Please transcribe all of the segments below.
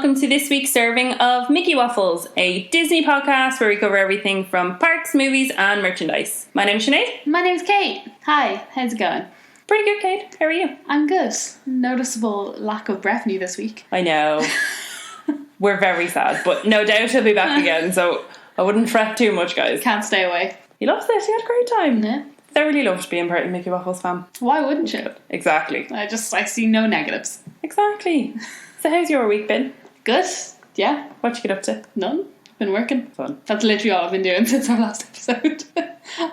welcome to this week's serving of Mickey Waffles, a Disney podcast where we cover everything from parks, movies and merchandise. My name's Sinead. My name's Kate. Hi, how's it going? Pretty good, Kate. How are you? I'm good. Noticeable lack of brevity this week. I know. We're very sad, but no doubt he'll be back again, so I wouldn't fret too much, guys. Can't stay away. He loves it. He had a great time. Yeah. Thoroughly loved being part of Mickey Waffles fam. Why wouldn't you? Exactly. I see no negatives. Exactly. So how's your week been? Good. Yeah. What you get up to? None. Been working. Fun. That's literally all I've been doing since our last episode.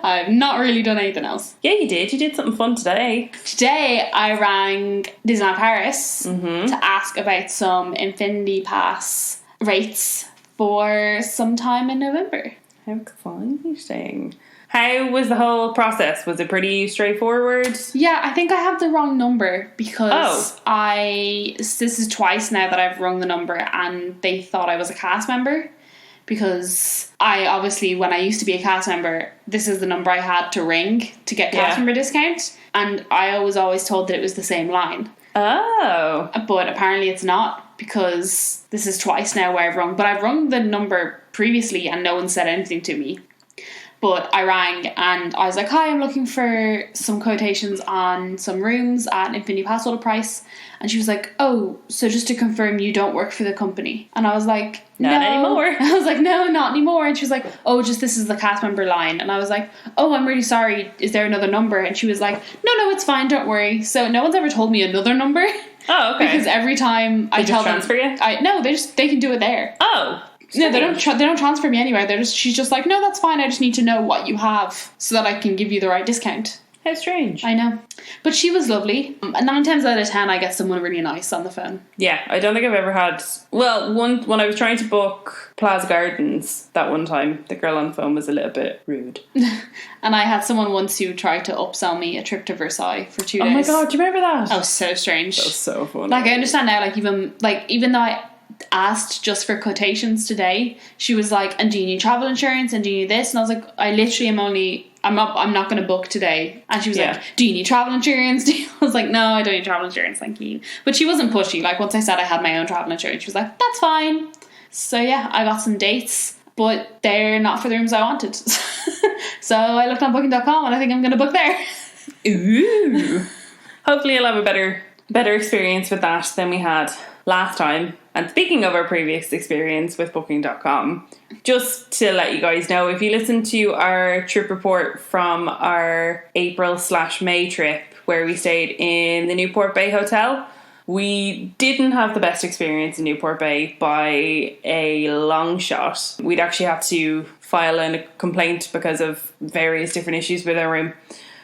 I've not really done anything else. Yeah, you did. You did something fun today. Today I rang Disneyland Paris to ask about some Infinity Pass rates for sometime in November. How exciting. How was the whole process? Was it pretty straightforward? Yeah, I think I have the wrong number because this is twice now that I've rung the number and they thought I was a cast member, because I obviously, when I used to be a cast member, this is the number I had to ring to get cast member discount, and I was always told that it was the same line. Oh. But apparently it's not, because this is twice now where I've rung. But I've rung the number previously and no one said anything to me. But I rang and I was like, hi, I'm looking for some quotations on some rooms at an Infinity Passholder price. And she was like, oh, so just to confirm, you don't work for the company. And I was like, not anymore. I was like, no, not anymore. And she was like, oh, just this is the cast member line. And I was like, oh, I'm really sorry. Is there another number? And she was like, no, it's fine. Don't worry. So no one's ever told me another number. Oh, okay. Because every time I tell them, transfer you? No, they can do it there. Oh. No, they don't transfer me anywhere. She's just like, no, that's fine. I just need to know what you have so that I can give you the right discount. How strange. I know. But she was lovely. 9 times out of 10, I get someone really nice on the phone. Yeah, I don't think I've ever had... Well, when I was trying to book Plaza Gardens that one time, the girl on the phone was a little bit rude. And I had someone once who tried to upsell me a trip to Versailles for 2 days. Oh my god, do you remember that? That was so strange. That was so funny. Like, I understand now, even though I asked just for quotations today, she was like, and do you need travel insurance, and do you need this? And I was like, I literally I'm not going to book today. And she was like, do you need travel insurance? I was like, no, I don't need travel insurance, thank you. But she wasn't pushy. Like, once I said I had my own travel insurance, she was like, that's fine. So yeah, I got some dates, but they're not for the rooms I wanted. So I looked on booking.com and I think I'm going to book there. Ooh. Hopefully you'll have a better experience with that than we had last time. And speaking of our previous experience with booking.com, just to let you guys know, if you listen to our trip report from our April/May trip where we stayed in the Newport Bay Hotel, we didn't have the best experience in Newport Bay by a long shot. We'd actually had to file a complaint because of various different issues with our room.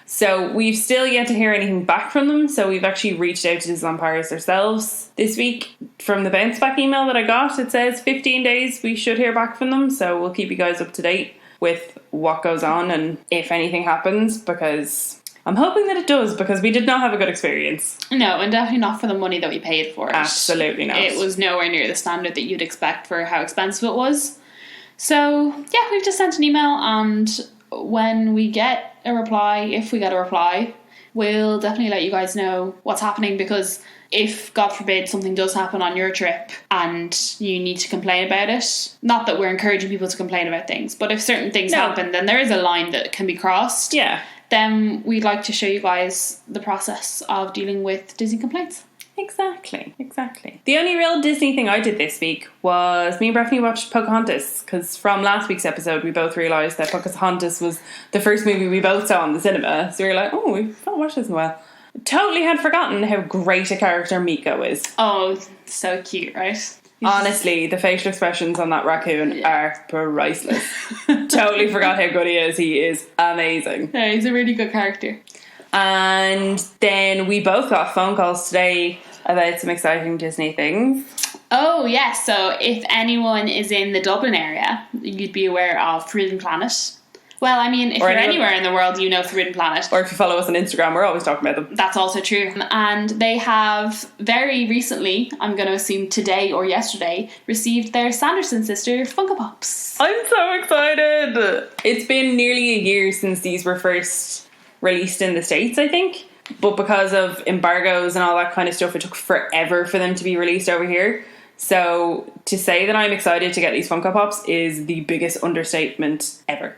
So we've still yet to hear anything back from them. So we've actually reached out to Disneyland Paris ourselves this week. From the bounce back email that I got, it says 15 days we should hear back from them. So we'll keep you guys up to date with what goes on and if anything happens, because I'm hoping that it does, because we did not have a good experience. No, and definitely not for the money that we paid for it. Absolutely not. It was nowhere near the standard that you'd expect for how expensive it was. So yeah, we've just sent an email, and when we get a reply, if we get a reply, we'll definitely let you guys know what's happening, because if, God forbid, something does happen on your trip and you need to complain about it, not that we're encouraging people to complain about things, but if certain things happen, then there is a line that can be crossed. Yeah. Then we'd like to show you guys the process of dealing with Disney complaints. Exactly. The only real Disney thing I did this week was me and Bethany watched Pocahontas, because from last week's episode we both realised that Pocahontas was the first movie we both saw in the cinema, so we were like, oh, we've not watched this in a while. Totally had forgotten how great a character Miko is. Oh, so cute, right? Honestly, the facial expressions on that raccoon are priceless. Totally forgot how good he is. He is amazing. Yeah, he's a really good character. And then we both got phone calls today about some exciting Disney things. Oh, yes. So if anyone is in the Dublin area, you'd be aware of Forbidden Planet. Well, I mean, if you're anywhere in the world, you know Forbidden Planet. Or if you follow us on Instagram, we're always talking about them. That's also true. And they have very recently, I'm going to assume today or yesterday, received their Sanderson sister Funko Pops. I'm so excited. It's been nearly a year since these were first released in the States, I think. But because of embargoes and all that kind of stuff, it took forever for them to be released over here. So to say that I'm excited to get these Funko Pops is the biggest understatement ever.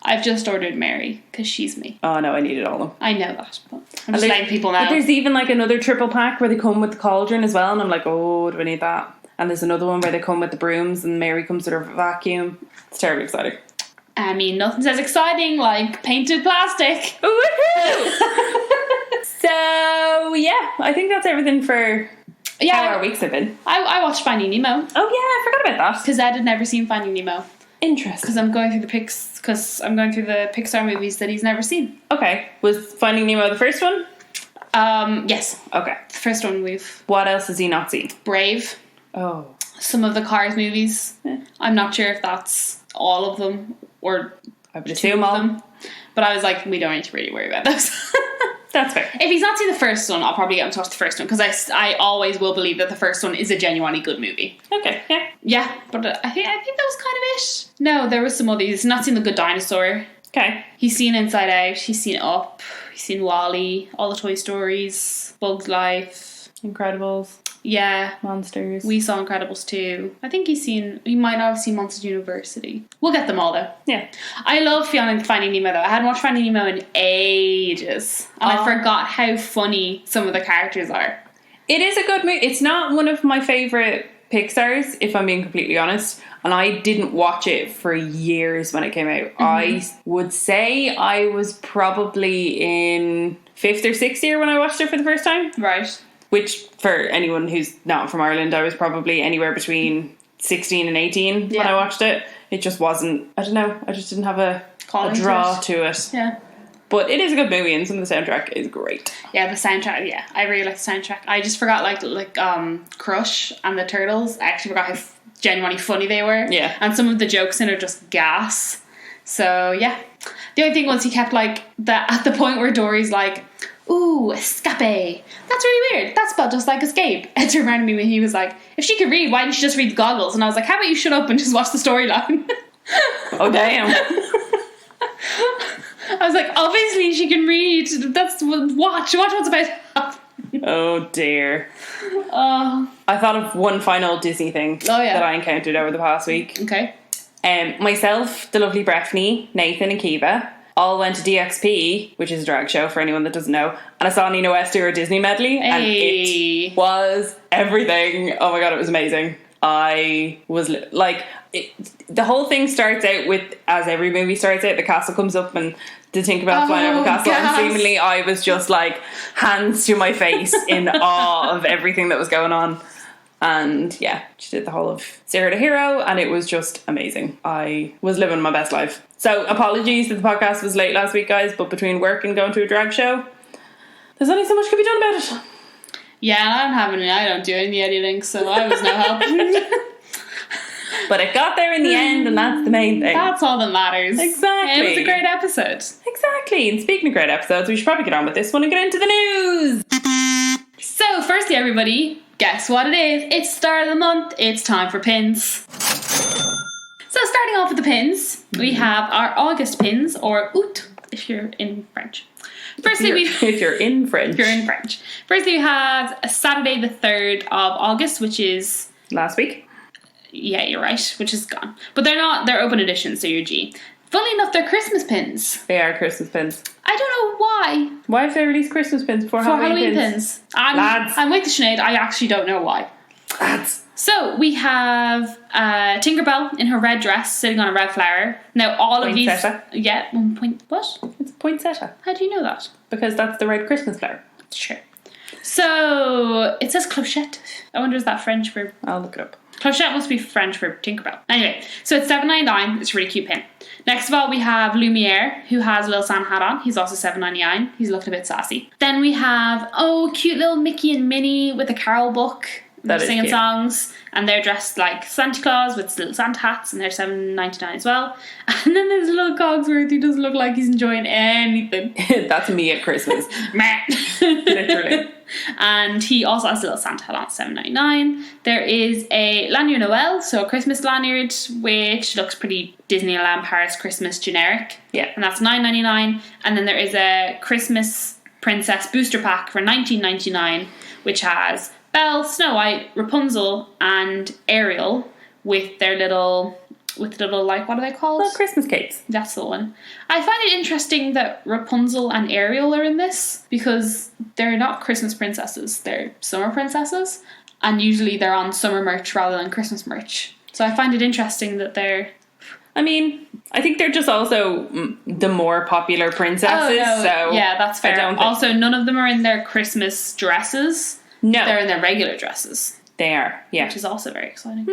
I've just ordered Mary because she's me. Oh no, I needed all of them. I know that, but I'm just letting people know. But there's even like another triple pack where they come with the cauldron as well, and I'm like, oh, do I need that? And there's another one where they come with the brooms and Mary comes with her vacuum. It's terribly exciting. I mean, nothing says exciting like painted plastic. Woohoo! So yeah, I think that's everything for how our weeks have been. I watched Finding Nemo. Oh yeah, I forgot about that. Because Ed had never seen Finding Nemo. Interesting. Because I'm going through the Pixar movies that he's never seen. Okay, was Finding Nemo the first one? Yes. Okay. The first one What else has he not seen? Brave. Oh. Some of the Cars movies. I'm not sure if that's all of them or I would assume all of them. But I was like, we don't need to really worry about those. That's fair. If he's not seen the first one, I'll probably get him to watch the first one because I always will believe that the first one is a genuinely good movie. Okay, yeah. Yeah, but I think that was kind of it. No, there was some others. He's not seen The Good Dinosaur. Okay. He's seen Inside Out. He's seen Up. He's seen WALL-E. All the Toy Stories. Bug's Life. Incredibles. Yeah. Monsters. We saw Incredibles 2. I think he might not have seen Monsters University. We'll get them all though. Yeah. I love Finding Nemo though. I hadn't watched Finding Nemo in ages. And I forgot how funny some of the characters are. It is a good movie. It's not one of my favourite Pixar's, if I'm being completely honest. And I didn't watch it for years when it came out. Mm-hmm. I would say I was probably in 5th or 6th year when I watched it for the first time. Right. Which, for anyone who's not from Ireland, I was probably anywhere between 16 and 18 when I watched it. It just wasn't, I don't know, I just didn't have a draw to it. Yeah. But it is a good movie and some of the soundtrack is great. Yeah, the soundtrack, yeah. I really like the soundtrack. I just forgot like Crush and the Turtles. I actually forgot how genuinely funny they were. Yeah. And some of the jokes in it are just gas. So, yeah. The only thing was he kept like, at the point where Dory's like, ooh, escape. That's really weird. That's spelled just like escape. It reminded me when he was like, if she could read, why didn't she just read the goggles? And I was like, how about you shut up and just watch the storyline? Oh, damn. I was like, obviously she can read. Watch what's about to happen. Oh, dear. I thought of one final Disney thing that I encountered over the past week. Okay. Myself, the lovely Breffney, Nathan and Kiva all went to DXP, which is a drag show for anyone that doesn't know, and I saw Nina West do her Disney medley, and it was everything. Oh my god, it was amazing. I was like, the whole thing starts out with, as every movie starts out, the castle comes up and the Tinkerbell flying over the castle, and seemingly I was just like hands to my face in awe of everything that was going on. And yeah, she did the whole of Zero to Hero, and it was just amazing. I was living my best life. So apologies that the podcast was late last week, guys, but between work and going to a drag show, there's only so much could be done about it. Yeah, I don't do any editing, so I was no help. But it got there in the end, and that's the main thing. That's all that matters. Exactly. It was a great episode. Exactly. And speaking of great episodes, we should probably get on with this one and get into the news. So, firstly, everybody, guess what it is? It's the start of the month. It's time for pins. So, starting off with the pins, we have our August pins, or août, if you're in French. Firstly, if you're in French. Firstly, we have Saturday the 3rd of August, which is... last week? Yeah, you're right, which is gone. But they're open editions, so you're G. Funnily enough, they're Christmas pins. They are Christmas pins. I don't know why. Why have they released Christmas pins before Halloween pins? Lads. I'm with the Sinead. I actually don't know why. Lads. So, we have Tinkerbell in her red dress sitting on a red flower. Now, all of these... Poinsettia. Yeah, 1 point... What? It's a poinsettia. How do you know that? Because that's the red Christmas flower. Sure. So, it says clochette. I wonder, is that French for... I'll look it up. Clochette must be French for Tinkerbell. Anyway, so it's $7.99. It's a really cute pin. Next of all, we have Lumiere, who has a little Santa hat on. He's also $7.99. He's looking a bit sassy. Then we have, cute little Mickey and Minnie with a carol book. They're singing songs. And they're dressed like Santa Claus with little Santa hats. And they're $7.99 as well. And then there's little Cogsworth who doesn't look like he's enjoying anything. That's me at Christmas. Literally. And he also has a little Santa hat on, $7.99. There is a lanyard Noel, so a Christmas lanyard, which looks pretty Disneyland Paris Christmas generic. Yeah. And that's $9.99. And then there is a Christmas Princess booster pack for $19.99, which has Belle, Snow White, Rapunzel, and Ariel with their little, like, what are they called? Well, Christmas cakes. That's the one. I find it interesting that Rapunzel and Ariel are in this because they're not Christmas princesses, they're summer princesses, and usually they're on summer merch rather than Christmas merch. So I find it interesting that they're... I mean, I think they're just also the more popular princesses. Oh, no. So yeah, that's fair. Also, none of them are in their Christmas dresses. No. They're in their regular dresses. They are, yeah. Which is also very exciting.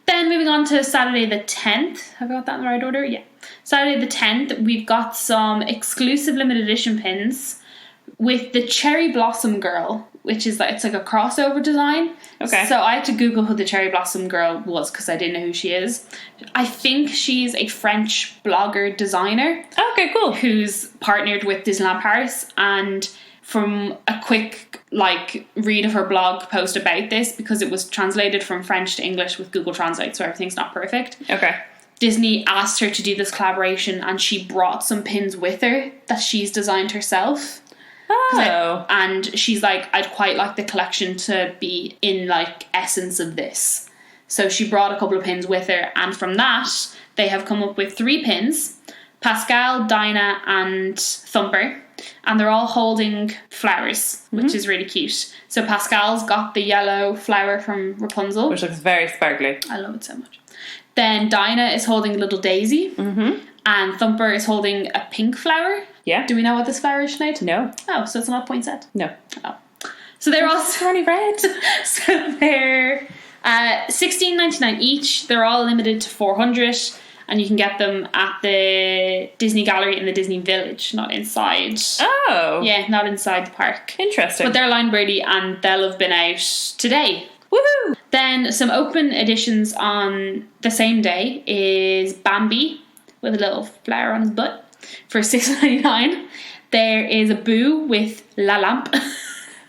Then moving on to Saturday the 10th. Have I got that in the right order? Yeah. Saturday the 10th, we've got some exclusive limited edition pins with the Cherry Blossom Girl, which is it's like a crossover design. Okay. So I had to Google who the Cherry Blossom Girl was because I didn't know who she is. I think she's a French blogger designer. Okay, cool. Who's partnered with Disneyland Paris, and from a quick read of her blog post about this, because it was translated from French to English with Google Translate, so everything's not perfect. Okay. Disney asked her to do this collaboration, and she brought some pins with her that she's designed herself. Oh. And she's like, I'd quite like the collection to be in essence of this. So she brought a couple of pins with her, and from that they have come up with 3 pins: Pascal, Dinah, and Thumper, and they're all holding flowers, which is really cute. So Pascal's got the yellow flower from Rapunzel, which looks very sparkly. I love it so much. Then Dinah is holding a little daisy, and Thumper is holding a pink flower. Yeah. Do we know what this flower is, Sinead? No. Oh, so it's not a poinsettia? No. Oh. So they're all only red. So they're $16.99 each. They're all limited to 400, and you can get them at the Disney Gallery in the Disney Village, not inside. Oh. Yeah, not inside the park. Interesting. But they're line birdie, and they'll have been out today. Woohoo! Then some open editions on the same day is Bambi with a little flower on his butt for $6.99. There is a Boo with La Lampe.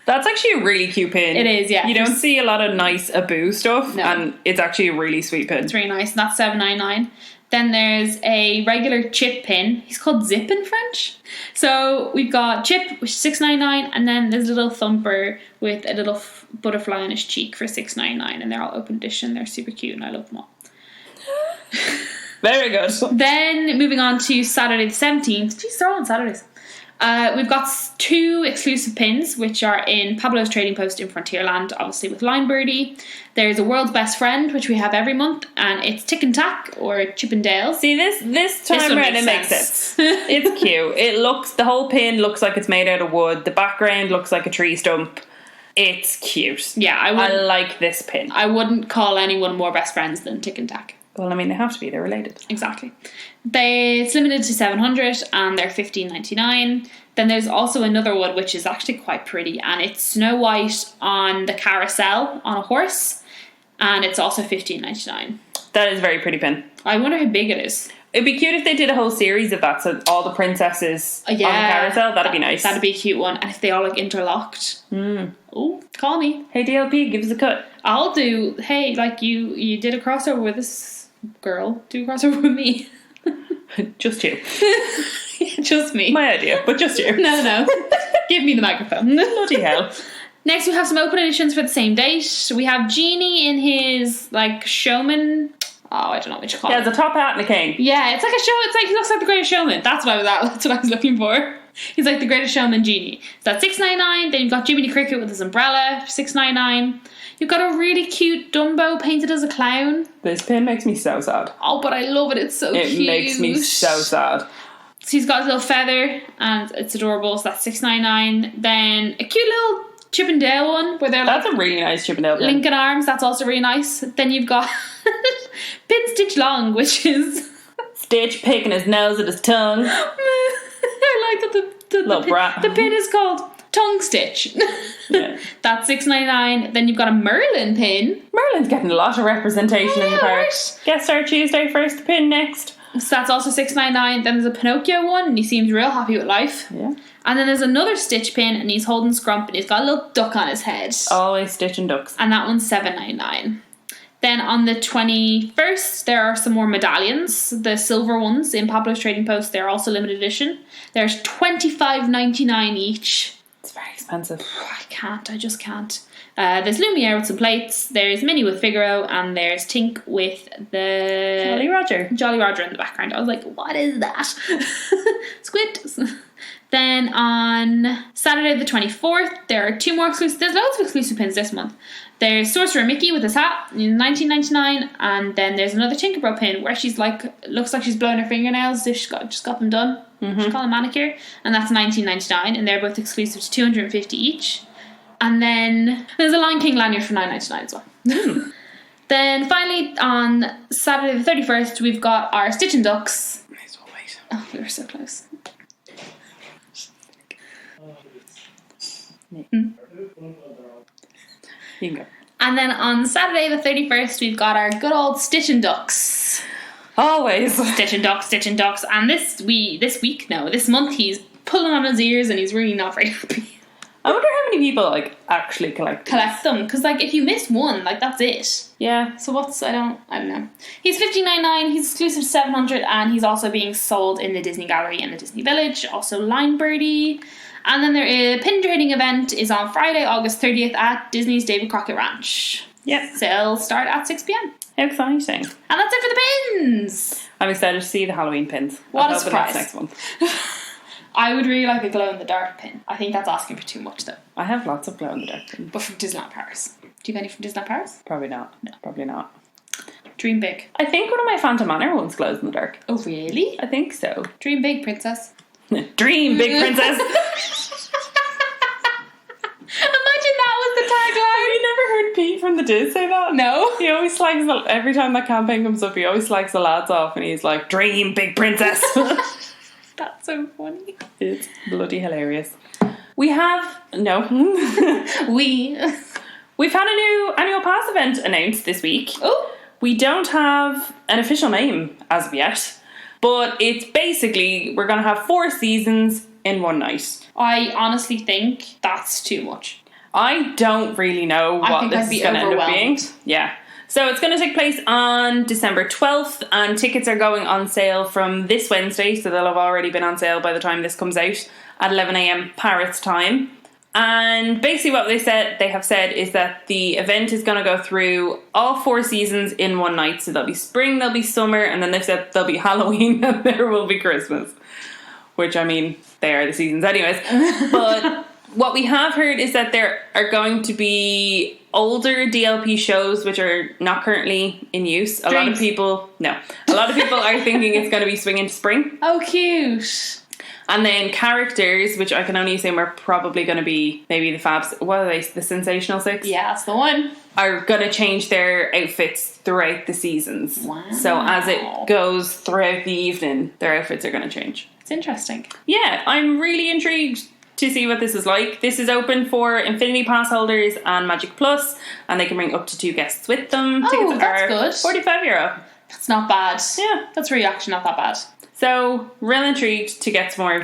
That's actually a really cute pin. It is, yeah. You don't see a lot of nice Abu stuff, No. and it's actually a really sweet pin. It's really nice, and that's $7.99. Then there's a regular Chip pin. He's called Zip in French. So we've got Chip, which is $6.99, and then there's a little Thumper with a little butterfly on his cheek for $6.99, and they're all open edition. They're super cute, and I love them all. Very good. Then moving on to Saturday the 17th. Jeez, they're all on Saturdays. We've got 2 exclusive pins, which are in Pablo's Trading Post in Frontierland, obviously with Line Birdie. There's a World's Best Friend, which we have every month, and it's Tick and Tack or Chip and Dale. See, this time around it makes sense. It's cute. The whole pin looks like it's made out of wood. The background looks like a tree stump. It's cute. Yeah, I like this pin. I wouldn't call anyone more best friends than Tick and Tack. Well, I mean, they have to be. They're related. Exactly. It's limited to 700, and they're $15.99. Then there's also another one, which is actually quite pretty, and it's Snow White on the carousel on a horse, and it's also $15.99. That is a very pretty pin. I wonder how big it is. It'd be cute if they did a whole series of that, so all the princesses on the carousel. That'd be nice. That'd be a cute one, and if they all interlocked. Oh, call me. Hey, DLP, give us a cut. I'll do. Hey, you did a crossover with this girl. Do a crossover with me. Just you. Just me. My idea, but just you. No. Give me the microphone. Bloody hell. Next, we have some open editions for the same date. We have Genie in his showman. Oh, I don't know what you call it. Yeah, it's a top hat and a cane. Yeah, it's like a show. He looks like the Greatest Showman. That's what I was looking for. He's like the Greatest Showman Genie. So that's $6.99. Then you've got Jiminy Cricket with his umbrella for $6.99. You've got a really cute Dumbo painted as a clown. This pin makes me so sad. Oh, but I love it. It's so cute. It makes me so sad. So he's got a little feather, and it's adorable. So that's $6.99. Then a cute little Chip and Dale one where they're that's a really nice Chip and Dale pin. linking arms. That's also really nice. Then you've got Pin Stitch Long, which is Stitch picking his nose with his tongue. I like that the pin is called Tongue Stitch. Yeah. That's $6.99. Then you've got a Merlin pin. Merlin's getting a lot of representation in the park. Right. Guest star Tuesday, first pin next. So that's also $6.99. Then there's a Pinocchio one, and he seems real happy with life. Yeah. And then there's another Stitch pin, and he's holding Scrump, and he's got a little duck on his head. Always Stitch and ducks. And that one's $7.99. Then on the 21st, there are some more medallions. The silver ones in Pablo's Trading Post, they're also limited edition. There's $25.99 each. It's very expensive. I just can't. There's Lumiere with some plates, there's Minnie with Figaro, and there's Tink with the Jolly Roger in the background. I was like, what is that? Squid. Then on Saturday the 24th, there are 2 more exclusive. There's loads of exclusive pins this month. There's Sorcerer Mickey with his hat in $19.99, and then there's another Tinkerbell pin where she's like, looks like she's blowing her fingernails if she just got them done. Mm-hmm. She's called a manicure, and that's $19.99, and they're both exclusive to $250 each. And then there's a Lion King lanyard for $9.99 as well. Then finally on Saturday the 31st, we've got our Stitch and Ducks. May as well wait. Oh, we were so close. You can go. And then on Saturday the 31st, we've got our good old Stitch and Ducks. Always. Stitch and Ducks. And this month he's pulling on his ears and he's really not very happy. I wonder how many people like actually collect them, because like if you miss one, like that's it. Yeah. So I don't know. He's $15.99. He's exclusive to $700, and he's also being sold in the Disney Gallery and the Disney Village. Also Line Birdie. And then a pin trading event is on Friday, August 30th at Disney's David Crockett Ranch. Yep. Sales start at 6 p.m. Exciting. And that's it for the pins. I'm excited to see the Halloween pins. What a surprise. Next month. I would really like a glow-in-the-dark pin. I think that's asking for too much, though. I have lots of glow-in-the-dark pins. But from Disneyland Paris. Do you have any from Disneyland Paris? Probably not. No. Probably not. Dream big. I think one of my Phantom Manor ones glows in the dark. Oh, really? I think so. Dream big, princess. Dream big, princess. Imagine that was the tagline. Have you never heard Pete from the Diz say that? No. He always slags every time that campaign comes up, he always slags the lads off and he's like, dream big, princess. That's so funny. It's bloody hilarious. We have... No. We've had a new annual pass event announced this week. Oh. We don't have an official name as of yet, but it's basically, we're going to have 4 seasons in one night. I honestly think that's too much. I don't really know what this is going to end up being. Yeah. So it's going to take place on December 12th, and tickets are going on sale from this Wednesday, so they'll have already been on sale by the time this comes out at 11 a.m. Paris time. And basically what they have said is that the event is going to go through all 4 seasons in one night. So there'll be spring, there'll be summer, and then they've said there'll be Halloween and there will be Christmas. Which, I mean, they are the seasons anyways. But what we have heard is that there are going to be older DLP shows which are not currently in use. A lot of people are thinking it's going to be Swing into Spring. Oh, cute. And then characters, which I can only assume are probably going to be maybe the Fabs. What are they? The Sensational Six? Yeah, that's the one. Are going to change their outfits throughout the seasons. Wow. So as it goes throughout the evening, their outfits are going to change. It's interesting. Yeah, I'm really intrigued to see what this is like. This is open for Infinity Pass holders and Magic Plus, and they can bring up to 2 guests with them. Oh, Tickets that's are good. €45. That's not bad. Yeah. That's really actually not that bad. So, real intrigued to get some more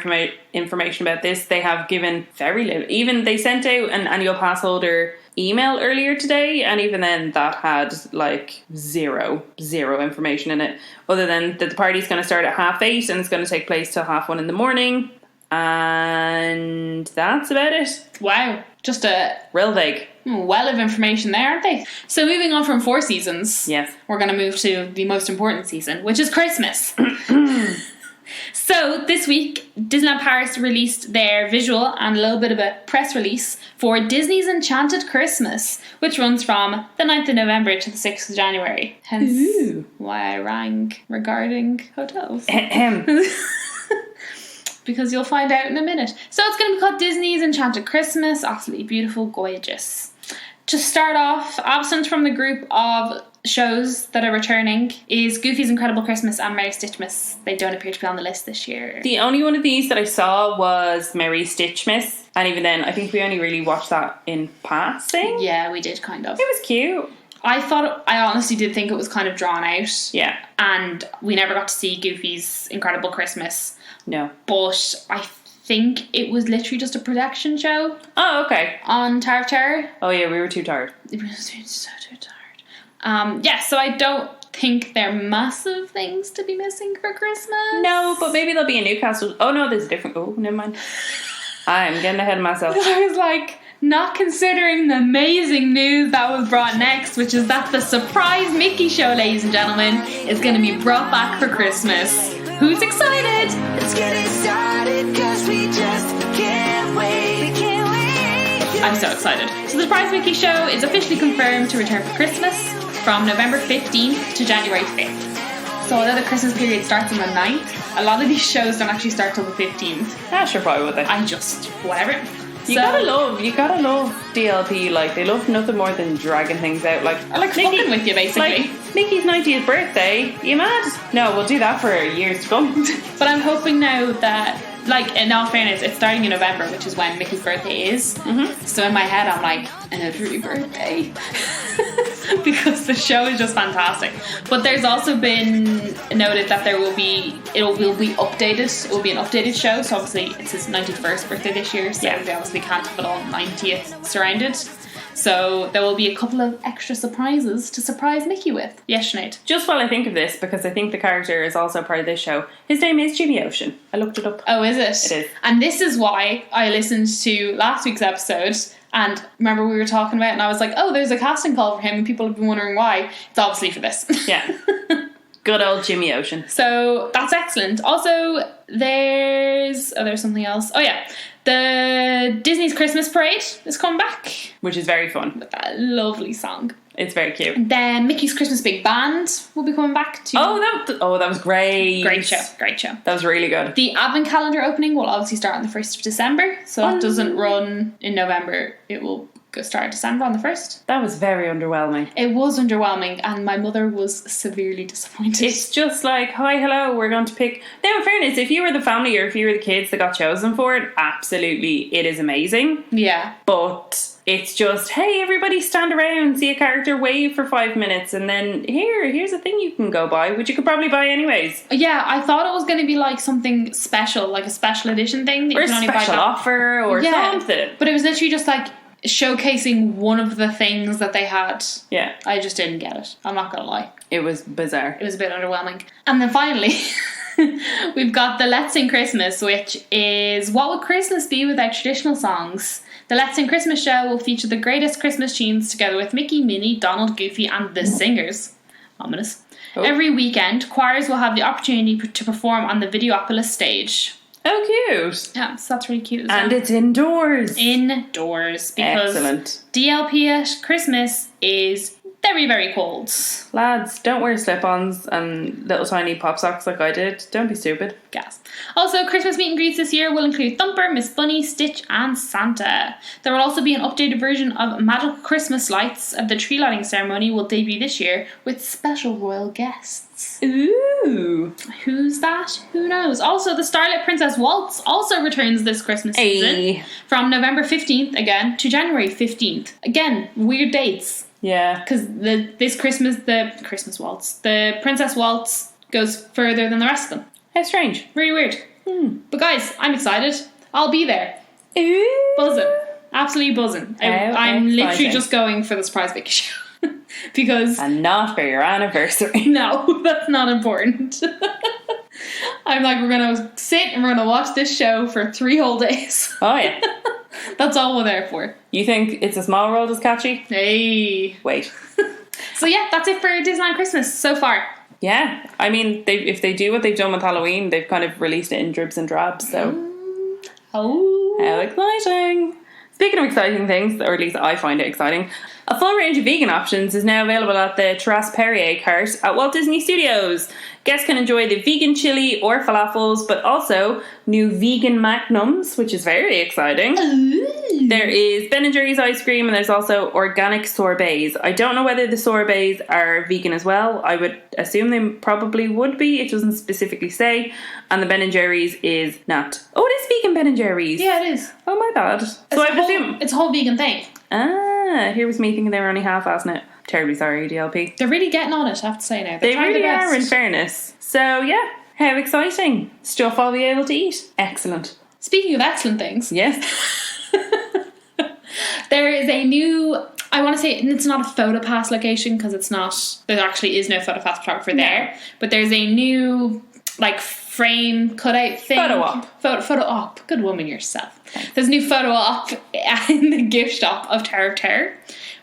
information about this. They have given very little. Even they sent out an Annual Pass holder email earlier today, and even then that had like zero information in it, other than that the party's going to start at 8:30 and it's going to take place till 1:30 in the morning, and that's about it. Wow, just a real vague well of information there, aren't they? So moving on from 4 seasons, yes, we're going to move to the most important season, which is Christmas. So this week, Disneyland Paris released their visual and a little bit of a press release for Disney's Enchanted Christmas, which runs from the 9th of November to the 6th of January. Hence why I rang regarding hotels. Because you'll find out in a minute. So it's going to be called Disney's Enchanted Christmas. Absolutely beautiful, gorgeous. To start off, absent from the group of shows that are returning is Goofy's Incredible Christmas and Merry Stitchmas. They don't appear to be on the list this year. The only one of these that I saw was Merry Stitchmas, and even then I think we only really watched that in passing. Yeah, we did kind of. It was cute. I honestly did think it was kind of drawn out. Yeah. And we never got to see Goofy's Incredible Christmas. No. But I think it was literally just a production show. Oh, okay. On Tower of Terror. Oh yeah, we were too tired. We were so tired. Yeah, so I don't think there are massive things to be missing for Christmas. No, but maybe there'll be a Newcastle. Oh no, there's a different. Oh, never mind. I'm getting ahead of myself. I was like, not considering the amazing news that was brought next, which is that the surprise Mickey show, ladies and gentlemen, is going to be brought back for Christmas. Who's excited? Let's get it started, 'cause we just can't wait. We can't wait. I'm so excited. So the Surprise Mickey show is officially confirmed to return for Christmas from November 15th to January 5th. So although the Christmas period starts on the 9th, a lot of these shows don't actually start till the 15th. Yeah, sure, probably would they. I just, whatever. You gotta love DLP. Like, they love nothing more than dragging things out. Like fucking with you, basically. Like Mickey's 90th birthday. You mad? No, we'll do that for years to come. But I'm hoping now that, like, in all fairness, it's starting in November, which is when Mickey's birthday is. Mm-hmm. So in my head, I'm like, an every birthday. Because the show is just fantastic. But there's also been noted that it will be updated. It will be an updated show. So obviously it's his 91st birthday this year. So they obviously can't have it all 90th surrounded. So there will be a couple of extra surprises to surprise Mickey with. Yes, Sinead. Just while I think of this, because I think the character is also part of this show, his name is Jimmy Ocean. I looked it up. Oh, is it? It is. And this is why I listened to last week's episode. And remember we were talking about it and I was like, oh, there's a casting call for him and people have been wondering why. It's obviously for this. Yeah. Good old Jimmy Ocean. So that's excellent. Also, there's something else. Oh yeah. The Disney's Christmas Parade is coming back. Which is very fun. With that lovely song. It's very cute. And then Mickey's Christmas Big Band will be coming back to... that was great. Great show. That was really good. The Advent calendar opening will obviously start on the 1st of December. So that doesn't run in November. It will start December on the 1st. That was very underwhelming. It was underwhelming and my mother was severely disappointed. It's just like, hi, hello, we're going to pick... Now, in fairness, if you were the family or if you were the kids that got chosen for it, absolutely, it is amazing. Yeah. But it's just, hey, everybody stand around, see a character, wave for 5 minutes, and then here's a thing you can go buy, which you could probably buy anyways. Yeah, I thought it was going to be like something special, like a special edition thing. That or you can a only special buy offer or something. But it was literally just like showcasing one of the things that they had. Yeah. I just didn't get it. I'm not going to lie. It was bizarre. It was a bit underwhelming. And then finally... we've got the Let's Sing Christmas, which is what would Christmas be without traditional songs? The Let's Sing Christmas show will feature the greatest Christmas tunes together with Mickey, Minnie, Donald, Goofy and the Singers. Ominous. Oh. Every weekend, choirs will have the opportunity to perform on the Videopolis stage. Oh, cute. Yeah, so that's really cute as well. And it's indoors. Indoors. Because excellent. DLP at Christmas is very, very cold. Lads, don't wear slip-ons and little tiny pop socks like I did. Don't be stupid. Gas. Also, Christmas meet and greets this year will include Thumper, Miss Bunny, Stitch and Santa. There will also be an updated version of Magical Christmas Lights. The tree lighting ceremony will debut this year with special royal guests. Ooh. Who's that? Who knows? Also, the Starlit Princess Waltz also returns this Christmas season. From November 15th again to January 15th. Again, weird dates. Yeah. Because the Christmas Waltz, the Princess Waltz goes further than the rest of them. How strange. Really weird. But guys, I'm excited. I'll be there. Ooh. Buzzing. Absolutely buzzing. I'm literally just going for the Surprise Mickey show. Because... And not for your anniversary. No, that's not important. I'm like, we're going to sit and we're going to watch this show for 3 whole days. Oh, yeah. That's all we're there for. You think It's a Small World is catchy? Hey. Wait. So yeah, that's it for Disneyland Christmas so far. Yeah. I mean, if they do what they've done with Halloween, they've kind of released it in dribs and drabs, so... Oh. How exciting. Speaking of exciting things, or at least I find it exciting, a full range of vegan options is now available at the Terrasse Perrier cart at Walt Disney Studios. Guests can enjoy the vegan chili or falafels, but also new vegan magnums, which is very exciting. Ooh. There is Ben & Jerry's ice cream, and there's also organic sorbets. I don't know whether the sorbets are vegan as well. I would assume they probably would be. It doesn't specifically say. And the Ben & Jerry's is not. Oh, it is vegan Ben & Jerry's. Yeah, it is. Oh, my bad. So I presume... It's a whole vegan thing. Ah, here was me thinking they were only half-assing it. Terribly sorry, DLP. They're really getting on it, I have to say now. They really are, in fairness. So, yeah. How exciting. Stuff I'll be able to eat. Excellent. Speaking of excellent things. Yes. There is a new... I want to say it's not a PhotoPass location because it's not... There actually is no PhotoPass photographer there. But there's a new like frame cutout thing. Photo op. Photo op. Good woman yourself. There's a new photo op in the gift shop of Tower of Terror,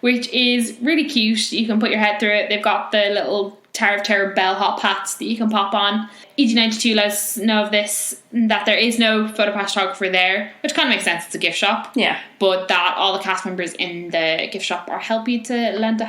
which is really cute. You can put your head through it. They've got the little Tower of Terror bellhop hats that you can pop on. ED92 lets us know of this, that there is no photo photographer there, which kind of makes sense. It's a gift shop. Yeah. But that all the cast members in the gift shop are happy to lend a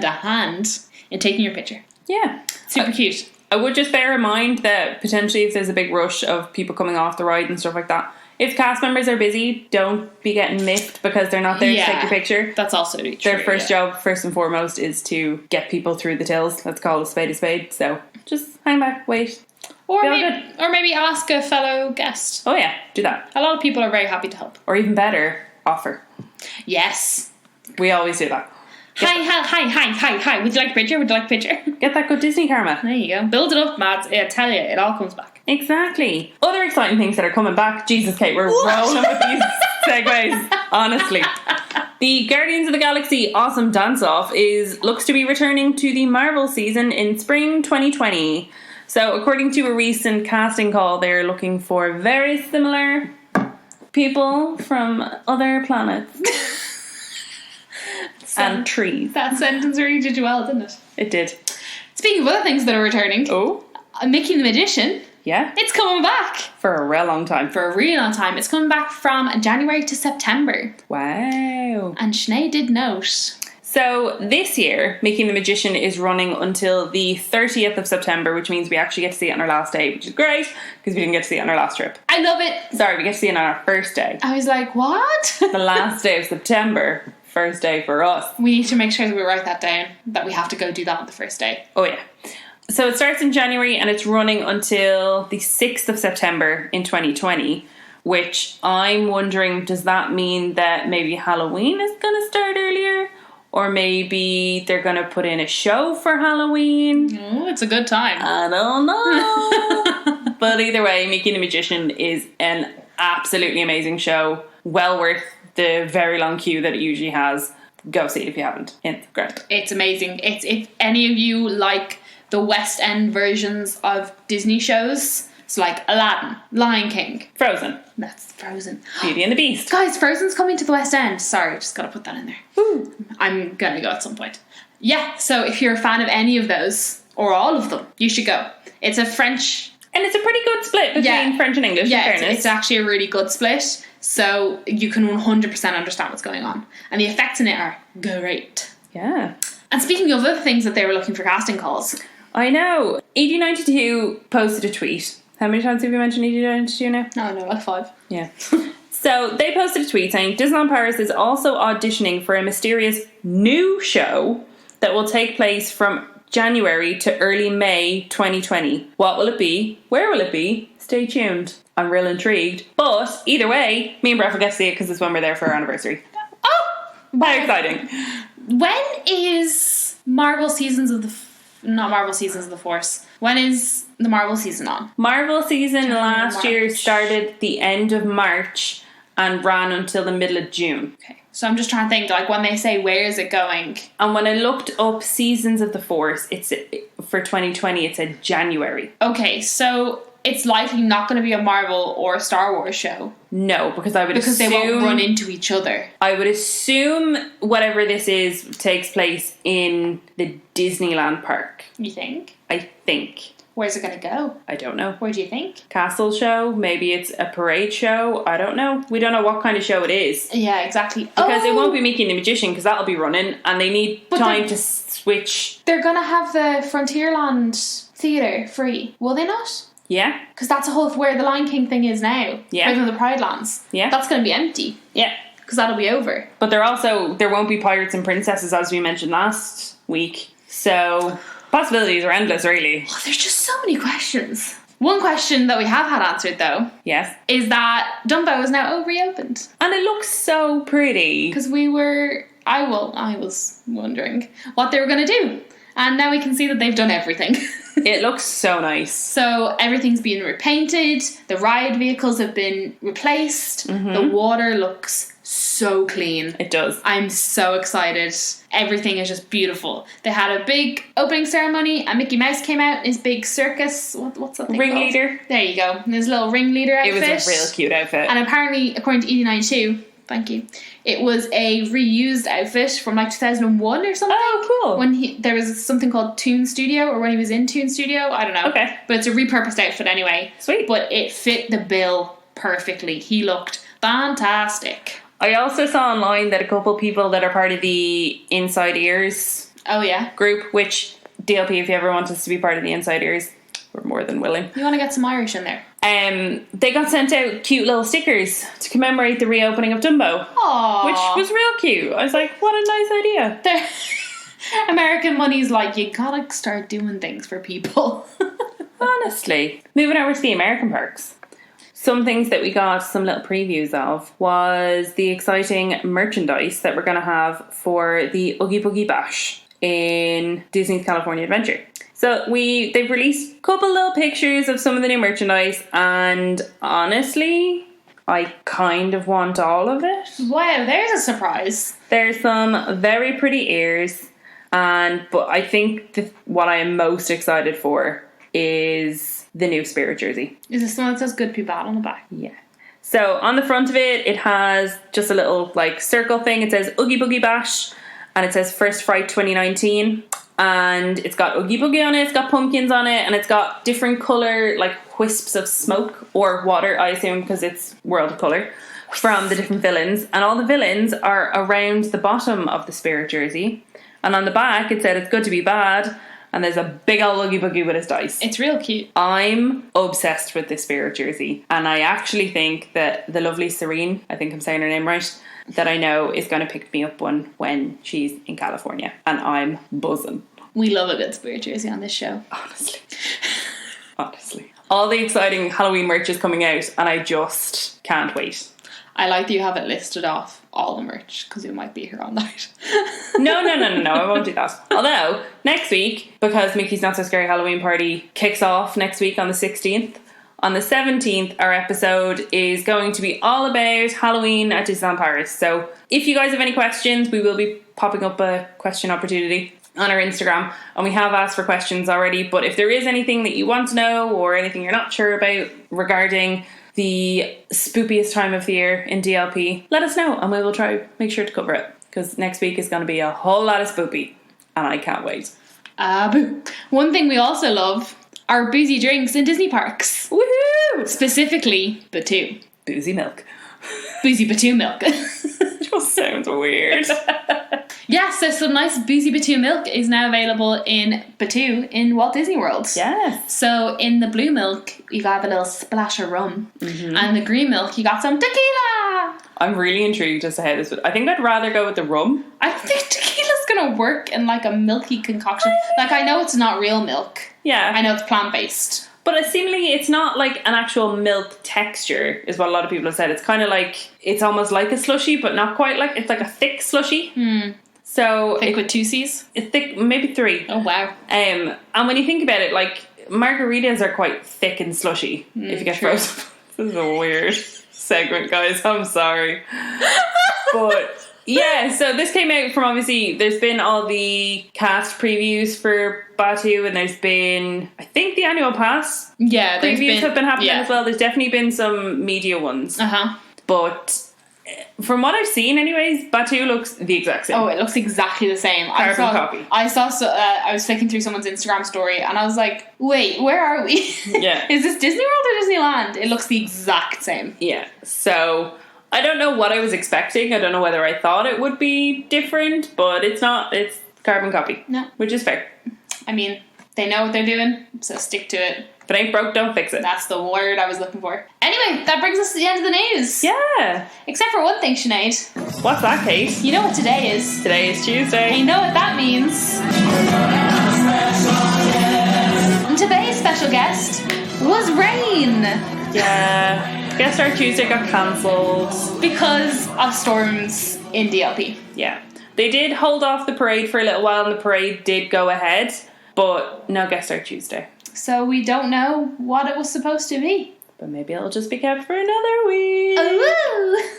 hand in taking your picture. Yeah. Super cute. I would just bear in mind that potentially if there's a big rush of people coming off the ride and stuff like that, if cast members are busy, don't be getting miffed because they're not there to take your picture. That's also true. Their first job, first and foremost, is to get people through the tills. Let's call a spade a spade. So just hang back, wait. Or maybe ask a fellow guest. Oh yeah, do that. A lot of people are very happy to help. Or even better, offer. Yes. We always do that. Hi. Would you like a picture? Get that good Disney karma. There you go. Build it up, Mads. I tell you, it all comes back. Exactly. Other exciting things that are coming back. Jesus, Kate, we're rolling with these segues. Honestly. The Guardians of the Galaxy Awesome Dance-Off looks to be returning to the Marvel season in spring 2020. So according to a recent casting call, they're looking for very similar people from other planets. And trees. That sentence really did you well, didn't it? It did. Speaking of other things that are returning, Mickey the Magician. Yeah. It's coming back. For a real long time. For a really long time. It's coming back from January to September. Wow. And Sinead did note. So this year, Mickey the Magician is running until the 30th of September, which means we actually get to see it on our last day, which is great, because we didn't get to see it on our last trip. I love it. Sorry, we get to see it on our first day. I was like, what? The last day of September. First day for us. We need to make sure that we write that down, that we have to go do that on the first day. Oh yeah. So it starts in January and it's running until the 6th of September in 2020, which I'm wondering, does that mean that maybe Halloween is going to start earlier? Or maybe they're going to put in a show for Halloween? Oh, it's a good time. I don't know. But either way, Mickey the Magician is an absolutely amazing show. Well worth the very long queue that it usually has. Go see it if you haven't. It's great. It's amazing. It's if any of you like the West End versions of Disney shows, so like Aladdin, Lion King, Frozen. That's Frozen. Beauty and the Beast. Guys, Frozen's coming to the West End. Sorry, just gotta put that in there. Woo. I'm gonna go at some point. Yeah, so if you're a fan of any of those, or all of them, you should go. It's a French... And it's a pretty good split between French and English, in fairness. It's actually a really good split. So you can 100% understand what's going on. And the effects in it are great. Yeah. And speaking of other things that they were looking for casting calls. I know. ED92 posted a tweet. How many times have you mentioned ED92 now? No, like 5. Yeah. So they posted a tweet saying, Disneyland Paris is also auditioning for a mysterious new show that will take place from January to early May 2020. What will it be? Where will it be? Stay tuned. I'm real intrigued. But either way, me and Brett will get to see it because it's when we're there for our anniversary. Oh! How exciting. When is Marvel Seasons of the... Not Marvel Seasons of the Force. When is the Marvel season on? Marvel season last year March. started the end of March and ran until the middle of June. Okay. So I'm just trying to think, like, when they say where is it going? And when I looked up Seasons of the Force, it's for 2020, it said January. Okay, so it's likely not going to be a Marvel or a Star Wars show. No, because I would Because assume... they won't run into each other. I would assume whatever this is takes place in the Disneyland park. You think? I think. Where's it going to go? I don't know. Where do you think? Castle show? Maybe it's a parade show? I don't know. We don't know what kind of show it is. Yeah, exactly. Because it won't be Mickey and the Magician, because that'll be running, and they need time to switch. They're going to have the Frontierland Theatre free. Will they not? Yeah. Because that's a whole where the Lion King thing is now. Yeah. Rather than the Pride Lands. Yeah. That's going to be empty. Yeah. Because that'll be over. But there won't be pirates and princesses, as we mentioned last week. So possibilities are endless, really. Oh, there's just so many questions. One question that we have had answered, though, Yes. is that Dumbo is now reopened. And it looks so pretty. Because I was wondering what they were going to do. And now we can see that they've done everything. It looks so nice. So everything's been repainted. The ride vehicles have been replaced. The water looks so clean. It does. I'm so excited. Everything is just beautiful. They had a big opening ceremony and Mickey Mouse came out in his big circus. What's that thing Ringleader. called? There you go. His little ringleader outfit. It was a real cute outfit. And apparently, according to E18, thank you, it was a reused outfit from like 2001 or something. Oh, cool. When there was something called Toon Studio, or when he was in Toon Studio. I don't know. Okay. But it's a repurposed outfit anyway. Sweet. But it fit the bill perfectly. He looked fantastic. I also saw online that a couple people that are part of the Inside Ears Oh, yeah. group, which DLP, if you ever want us to be part of the Inside Ears, we're more than willing. You want to get some Irish in there? They got sent out cute little stickers to commemorate the reopening of Dumbo. Aww. Which was real cute. I was like, what a nice idea. American money's like, you gotta start doing things for people. Honestly. Moving over to the American parks. Some things that we got some little previews of was the exciting merchandise that we're going to have for the Oogie Boogie Bash in Disney's California Adventure. So they've released a couple little pictures of some of the new merchandise, and honestly, I kind of want all of it. Wow, there's a surprise. There's some very pretty ears, but I think what I am most excited for is the new Spirit jersey. Is this the one that says Good People Bad on the back? Yeah. So on the front of it, it has just a little like circle thing. It says Oogie Boogie Bash, and it says First Fright 2019. And it's got Oogie Boogie on it, it's got pumpkins on it, and it's got different colour, like wisps of smoke or water, I assume, because it's World of Colour, from the different villains. And all the villains are around the bottom of the Spirit jersey. And on the back, it said It's Good to Be Bad. And there's a big old Oogie Boogie with his dice. It's real cute. I'm obsessed with this Spirit jersey. And I actually think that the lovely Serene, I think I'm saying her name right, that I know is going to pick me up one when she's in California. And I'm buzzing. We love a good Spirit jersey on this show. Honestly. All the exciting Halloween merch is coming out and I just can't wait. I like that you have it listed off, all the merch, because we might be here all night. No, I won't do that. Although, next week, because Mickey's Not So Scary Halloween Party kicks off next week on the 16th, on the 17th, our episode is going to be all about Halloween at Disneyland Paris. So, if you guys have any questions, we will be popping up a question opportunity on our Instagram, and we have asked for questions already, but if there is anything that you want to know or anything you're not sure about regarding the spookiest time of the year in DLP, let us know and we will try make sure to cover it, because next week is going to be a whole lot of spoopy and I can't wait. Boo. One thing we also love are boozy drinks in Disney parks. Woohoo! Specifically, Batu. Boozy milk. Boozy Batu milk. Just sounds weird. Yeah, so some nice boozy Batu milk is now available in Batu in Walt Disney World. Yes. So in the blue milk, you got a little splash of rum. Mm-hmm. And in the green milk, you got some tequila. I'm really intrigued as to how this would... I think I'd rather go with the rum. I think tequila's going to work in like a milky concoction. Like, I know it's not real milk. Yeah. I know it's plant-based. But seemingly it's not like an actual milk texture, is what a lot of people have said. It's kind of like... It's almost like a slushy, but not quite like... It's like a thick slushy. So Thick with 2 C's? It's thick, maybe 3. Oh, wow. And when you think about it, like, margaritas are quite thick and slushy if you get frozen. This is a weird segment, guys. I'm sorry. But, yeah, so this came out from, obviously, there's been all the cast previews for Batu, and there's been, I think, the annual pass previews have been happening as well. There's definitely been some media ones. But... From what I've seen, anyways, Batu looks the exact same. Oh, it looks exactly the same. Carbon copy. I was flicking through someone's Instagram story, and I was like, "Wait, where are we? Yeah, is this Disney World or Disneyland?" It looks the exact same. Yeah. So I don't know what I was expecting. I don't know whether I thought it would be different, but it's not. It's carbon copy. No, which is fair. I mean, they know what they're doing, so stick to it. If it ain't broke, don't fix it. That's the word I was looking for. Anyway, that brings us to the end of the news. Yeah. Except for one thing, Sinead. What's that, Kate? You know what today is. Today is Tuesday. And you know what that means. And today's special guest was Rain. Yeah. Guest Star Tuesday got cancelled. Because of storms in DLP. Yeah. They did hold off the parade for a little while, and the parade did go ahead, but no guest star Tuesday. So we don't know what it was supposed to be. But maybe it'll just be kept for another week. Oh,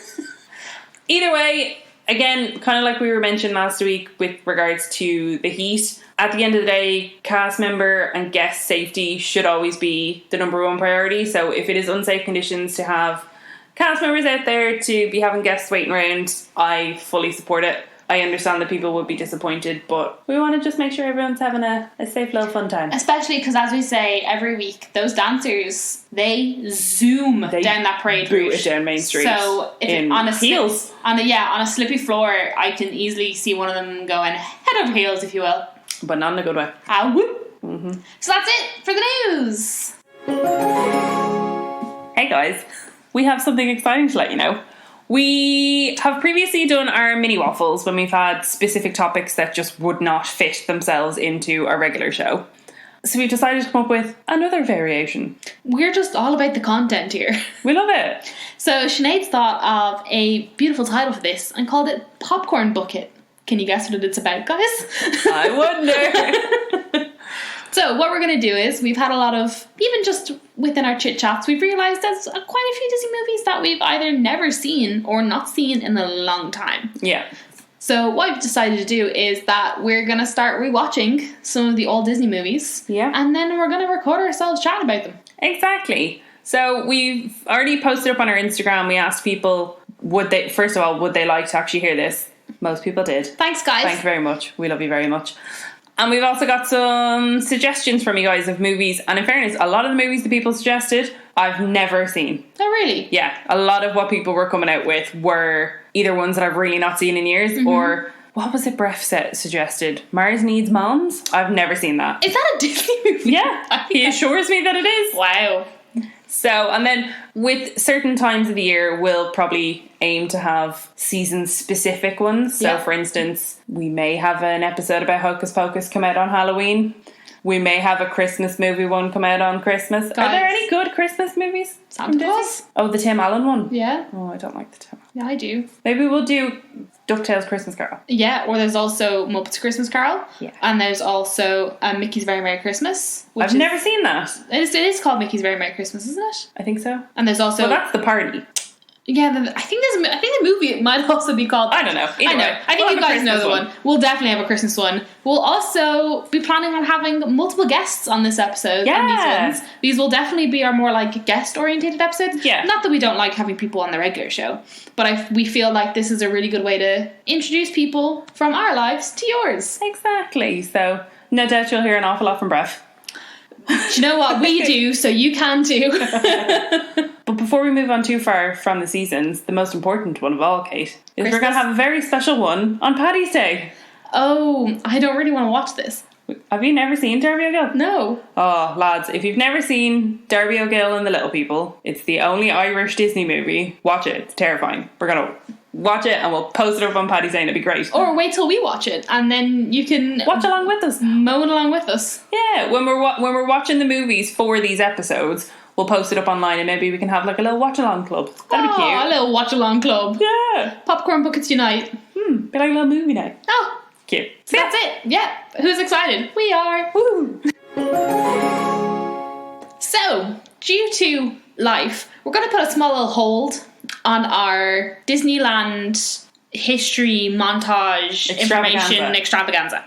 Either way, again, kind of like we were mentioned last week with regards to the heat, at the end of the day, cast member and guest safety should always be the number one priority. So if it is unsafe conditions to have cast members out there to be having guests waiting around, I fully support it. I understand that people would be disappointed, but we want to just make sure everyone's having a safe little fun time. especially because, as we say every week, those dancers, they zoom down that parade boot route. it down Main Street So if in on a heels. on a slippy floor, I can easily see one of them going head over heels, if you will. But not in a good way. Ah, whoop. So that's it for the news. Hey guys, we have something exciting to let you know. We have previously done our mini waffles when we've had specific topics that just would not fit themselves into our regular show. So we've decided to come up with another variation. We're just all about the content here. We love it. So Sinead's thought of a beautiful title for this and called it Popcorn Bucket. Can you guess what it's about, guys? I wonder. So what we're going to do is, we've had a lot of, even just within our chit chats, we've realised there's quite a few Disney movies that we've either never seen or not seen in a long time. Yeah. So what I've decided to do is that we're going to start rewatching some of the old Disney movies. Yeah. And then we're going to record ourselves chatting about them. Exactly. So we've already posted up on our Instagram. We asked people, would they like to actually hear this? Most people did. Thanks, guys. Thank you very much. We love you very much. And we've also got some suggestions from you guys of movies. And in fairness, a lot of the movies that people suggested, I've never seen. Oh, really? Yeah, a lot of what people were coming out with were either ones that I've really not seen in years, or what was it Bref suggested? Mars Needs Moms? I've never seen that. Is that a Disney movie? Yeah, he assures me that it is. Wow. So, and then with certain times of the year, we'll probably aim to have season-specific ones. So, Yeah. for instance, we may have an episode about Hocus Pocus come out on Halloween. We may have a Christmas movie one come out on Christmas. Are there any good Christmas movies? Santa Claus? Oh, the Tim Allen one? Yeah. Oh, I don't like the Tim Allen. Yeah, I do. Maybe we'll do DuckTales Christmas Carol. Yeah, or there's also Muppets Christmas Carol. Yeah. And there's also Mickey's Very Merry Christmas. Which I've never seen that. It is called Mickey's Very Merry Christmas, isn't it? I think so. And there's also... Well, that's the party. Yeah, I think the movie might also be called... I don't know. Either way, I think we'll you have a guys know Christmas the one. We'll definitely have a Christmas one. We'll also be planning on having multiple guests on this episode. Yeah. And these ones. These will definitely be our more like guest-orientated episodes. Yeah. Not that we don't like having people on the regular show, but we feel like this is a really good way to introduce people from our lives to yours. Exactly. So, no doubt you'll hear an awful lot from Bref. Do you know what we do, so you can too. But before we move on too far from the seasons, the most important one of all, Kate, is we're going to have a very special one on Paddy's Day. Oh, I don't really want to watch this. Have you never seen Darby O'Gill? No. Oh, lads, if you've never seen Darby O'Gill and the Little People, it's the only Irish Disney movie. Watch it. It's terrifying. We're going to watch it and we'll post it up on Paddy's Day and it'll be great. Or wait till we watch it and then you can watch along with us. Moan along with us. Yeah, when we're watching the movies for these episodes, we'll post it up online and maybe we can have like a little watch along club. That'd be cute. A little watch along club. Yeah. Popcorn buckets unite. Be like a little movie night. Oh, cute. So that's it. Yeah. Who's excited? We are. Woo. So, due to life, we're going to put a small little hold on our Disneyland history montage information extravaganza.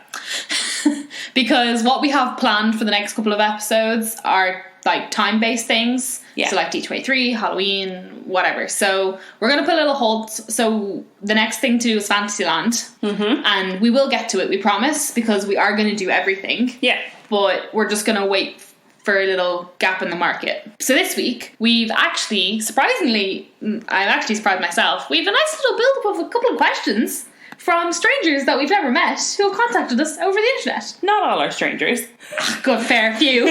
Because what we have planned for the next couple of episodes are like time-based things. Yeah. So like D23, Halloween, whatever. So we're going to put a little hold. So the next thing to do is Fantasyland. And we will get to it, we promise, because we are going to do everything. Yeah. But we're just going to wait for a little gap in the market. So this week, we've actually, surprisingly, I'm actually surprised myself, we have a nice little build-up of a couple of questions from strangers that we've never met who have contacted us over the internet. Not all are strangers. Good, fair few.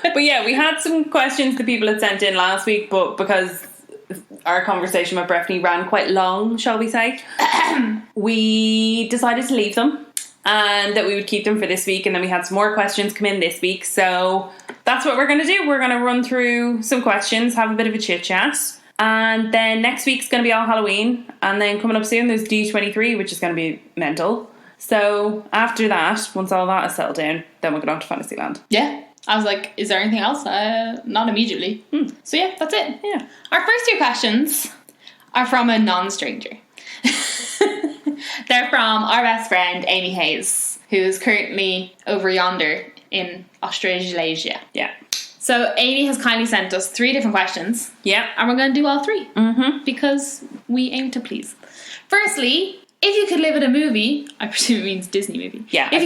But yeah, we had some questions that people had sent in last week, but because our conversation with Breffney ran quite long, shall we say, we decided to leave them. And that we would keep them for this week. And then we had some more questions come in this week. So that's what we're going to do. We're going to run through some questions, have a bit of a chit chat. And then next week's going to be all Halloween. And then coming up soon, there's D23, which is going to be mental. So after that, once all that is settled down, then we'll go on to Fantasyland. Yeah. I was like, is there anything else? Not immediately. So yeah, that's it. Yeah. Our first 2 questions are from a non-stranger. They're from our best friend, Amy Hayes, who is currently over yonder in Australasia. Yeah. So Amy has kindly sent us 3 different questions. Yeah. And we're going to do all 3. Mm-hmm. Because we aim to please. Firstly, if you could live in a movie, I presume it means Disney movie. Yeah, if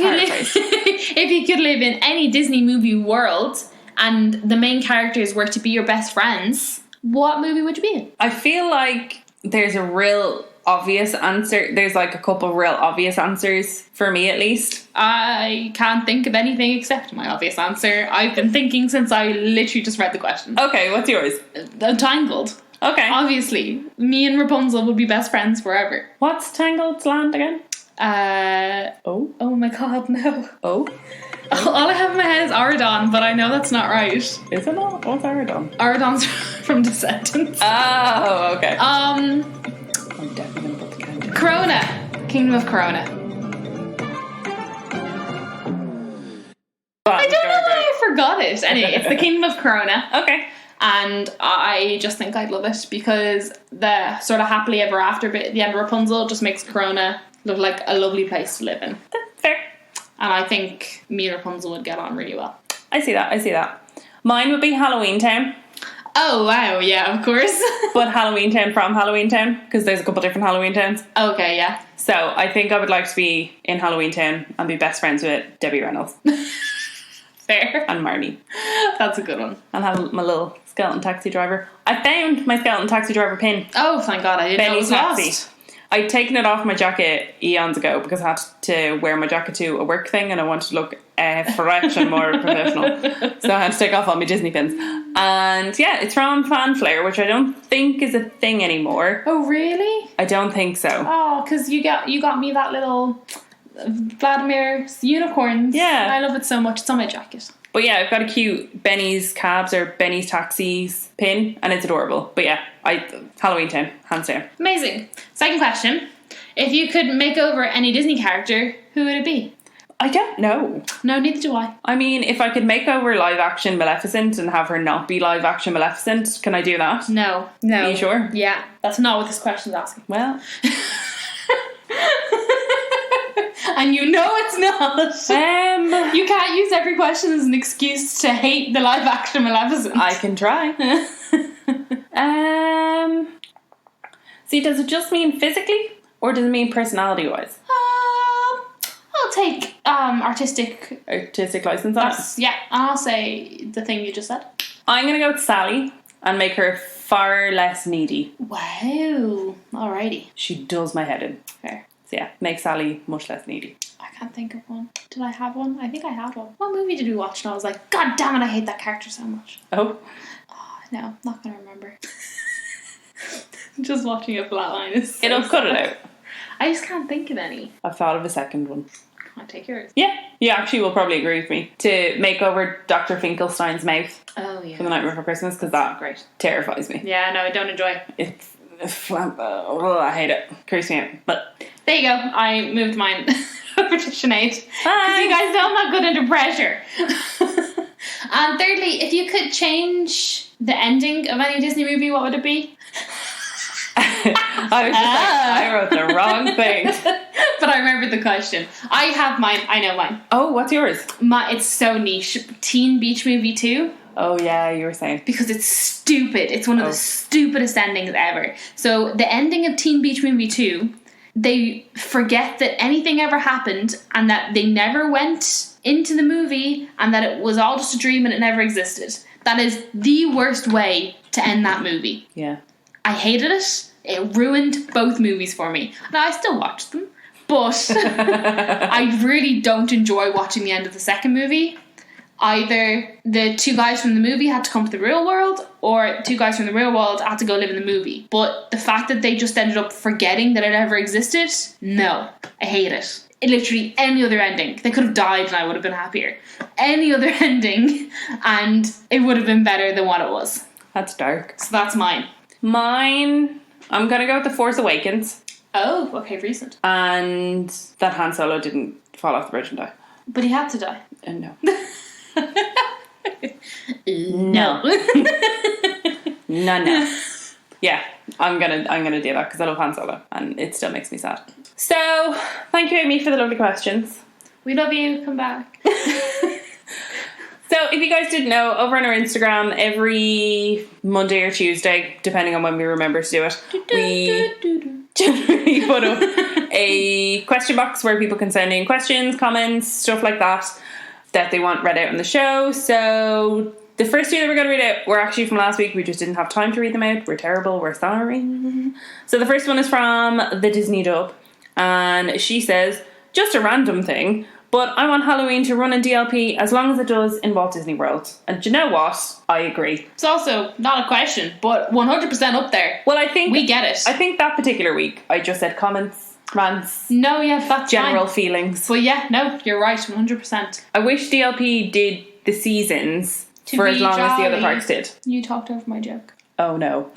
you could live in any Disney movie world and the main characters were to be your best friends, what movie would you be in? I feel like there's a real obvious answer. There's like a couple real obvious answers for me, at least. I can't think of anything except my obvious answer. I've been thinking since I literally just read the question. Okay, what's yours? Tangled. Okay. Obviously, me and Rapunzel would be best friends forever. What's Tangled's land again? Oh my god, no. Oh? All I have in my head is Aradon, but I know that's not right. Is it not? What's Aradon? Aradon's from Descendants. Oh, okay. I'm definitely going to put the countdown. Corona. Kingdom of Corona. I don't know why I forgot it. Anyway, it's the Kingdom of Corona. Okay. And I just think I'd love it because the sort of happily ever after bit at the end of Rapunzel just makes Corona look like a lovely place to live in. Fair. And I think me and Rapunzel would get on really well. I see that. Mine would be Halloween Town. Oh, wow, yeah, of course. But Halloween Town from Halloween Town, because there's a couple different Halloween Towns. Okay, yeah. So I think I would like to be in Halloween Town and be best friends with Debbie Reynolds. Fair. And Marnie. That's a good one. And have my little skeleton taxi driver. I found my skeleton taxi driver pin. Oh, thank God, I didn't know it was lost. I'd taken it off my jacket eons ago because I had to wear my jacket to a work thing and I wanted to look fresh and more professional. So I had to take off all my Disney pins. And yeah, it's from Fanflare, which I don't think is a thing anymore. Oh, really? I don't think so. Oh, because you got me that little Vladimir's unicorns. Yeah. I love it so much. It's on my jacket. But yeah, I've got a cute Benny's Cabs or Benny's Taxis pin and it's adorable. But yeah, Halloween Town, hands down. Amazing. Second question. If you could make over any Disney character, who would it be? I don't know. No, neither do I. I mean, if I could make over live action Maleficent and have her not be live action Maleficent, can I do that? No. Are you sure? Yeah. That's not what this question's asking. Well... And you know it's not. You can't use every question as an excuse to hate the live action Maleficent. I can try. See, does it just mean physically or does it mean personality wise? I'll take artistic license on it. Yeah, and I'll say the thing you just said. I'm gonna go with Sally and make her far less needy. Wow. Alrighty. She does my head in. Fair. So yeah, make Sally much less needy. I can't think of one. Did I have one? I think I had one. What movie did we watch and I was like, God damn it, I hate that character so much. Oh? No, not gonna remember. Just watching a flatline is so It'll cut it out. I just can't think of any. I've thought of a second one. Can I take yours? Yeah, you actually will probably agree with me. To make over Dr. Finkelstein's mouth Oh, yeah. for The Nightmare Before Christmas, because that great. terrifies me. Yeah, no, I don't enjoy it. It's I hate it. Creeps me out. But there you go. I moved mine over to Sinead. Because Bye. you guys know I'm not good under pressure. And thirdly, if you could change the ending of any Disney movie, what would it be? I was just like, I wrote the wrong thing. But I remembered the question. I have mine. I know mine. Oh, what's yours? It's so niche. Teen Beach Movie 2. Oh yeah, you were saying. Because it's stupid. It's one of the stupidest endings ever. So the ending of Teen Beach Movie 2, they forget that anything ever happened and that they never went into the movie and that it was all just a dream and it never existed. That is the worst way to end that movie. Yeah. I hated it. It ruined both movies for me. Now, I still watched them, but I really don't enjoy watching the end of the second movie. Either the two guys from the movie had to come to the real world, or two guys from the real world had to go live in the movie. But the fact that they just ended up forgetting that it ever existed, no. I hate it. Literally any other ending. They could have died and I would have been happier. Any other ending and it would have been better than what it was. That's dark. So that's mine. Mine, I'm going to go with The Force Awakens. Oh, okay, recent. And that Han Solo didn't fall off the bridge and die. But he had to die. No. No. No. Yeah, I'm gonna do that because I love Han Solo and it still makes me sad. So, thank you Amy for the lovely questions. We love you, come back. So, if you guys didn't know, over on our Instagram, every Monday or Tuesday, depending on when we remember to do it, we generally put up a question box where people can send in questions, comments, stuff like that they want read out on the show. So, the first two that we're going to read out were actually from last week. We just didn't have time to read them out. We're terrible. We're sorry. So, the first one is from the Disney Dub. And she says, just a random thing, but I want Halloween to run in DLP as long as it does in Walt Disney World. And do you know what? I agree. It's also not a question, but 100% up there. Well, I think... We get it. I think that particular week, I just said comments, rants... No, yeah, that's general fine. feelings. But yeah, no, you're right, 100%. I wish DLP did the seasons for as long as the other parks did. You talked over my joke. Oh, no.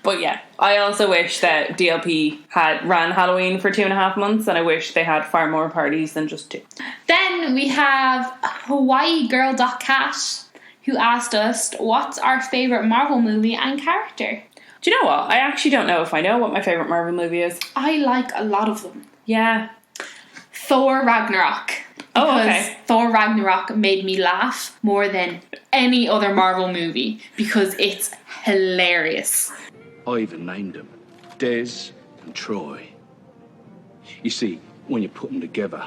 But yeah, I also wish that DLP had ran Halloween for 2.5 months, and I wish they had far more parties than just 2. Then we have HawaiiGirl.cat, who asked us, what's our favourite Marvel movie and character? Do you know what? I actually don't know if I know what my favourite Marvel movie is. I like a lot of them. Yeah. Thor Ragnarok. Oh, okay. Because Thor Ragnarok made me laugh more than any other Marvel movie because it's hilarious. I even named them Des and Troy. You see, when you put them together,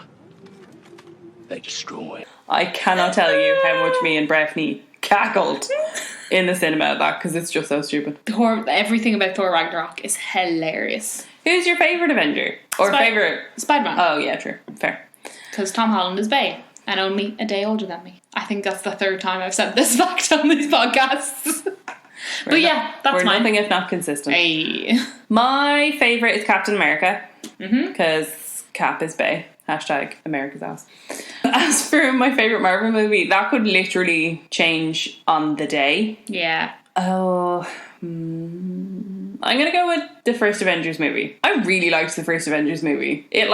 they destroy. I cannot tell you how much me and Breffney cackled in the cinema at that because it's just so stupid. Everything about Thor Ragnarok is hilarious. Who's your favourite Avenger? Or favourite... Spider-Man. Oh, yeah, true. Fair. Because Tom Holland is bae and only a day older than me. I think that's the third time I've said this fact on these podcasts. But yeah, that's we're mine. Nothing if not consistent. Hey. My favourite is Captain America. Because Cap is bae. Hashtag America's ass. As for my favourite Marvel movie, that could literally change on the day. Yeah. Oh... I'm gonna go with the first Avengers movie. I really liked the first Avengers movie. It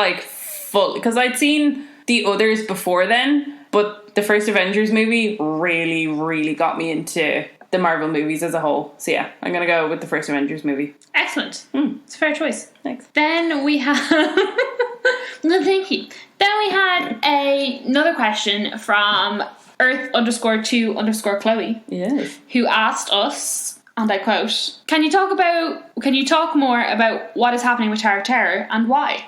because I'd seen the others before then, but the first Avengers movie really, really got me into the Marvel movies as a whole. So yeah, I'm gonna go with the first Avengers movie. Excellent. It's a fair choice. Thanks. Then we have... No, thank you. Then we had another question from Earth_2_Chloe. Yes. Who asked us, and I quote, Can you talk more about what is happening with Tower of Terror and why?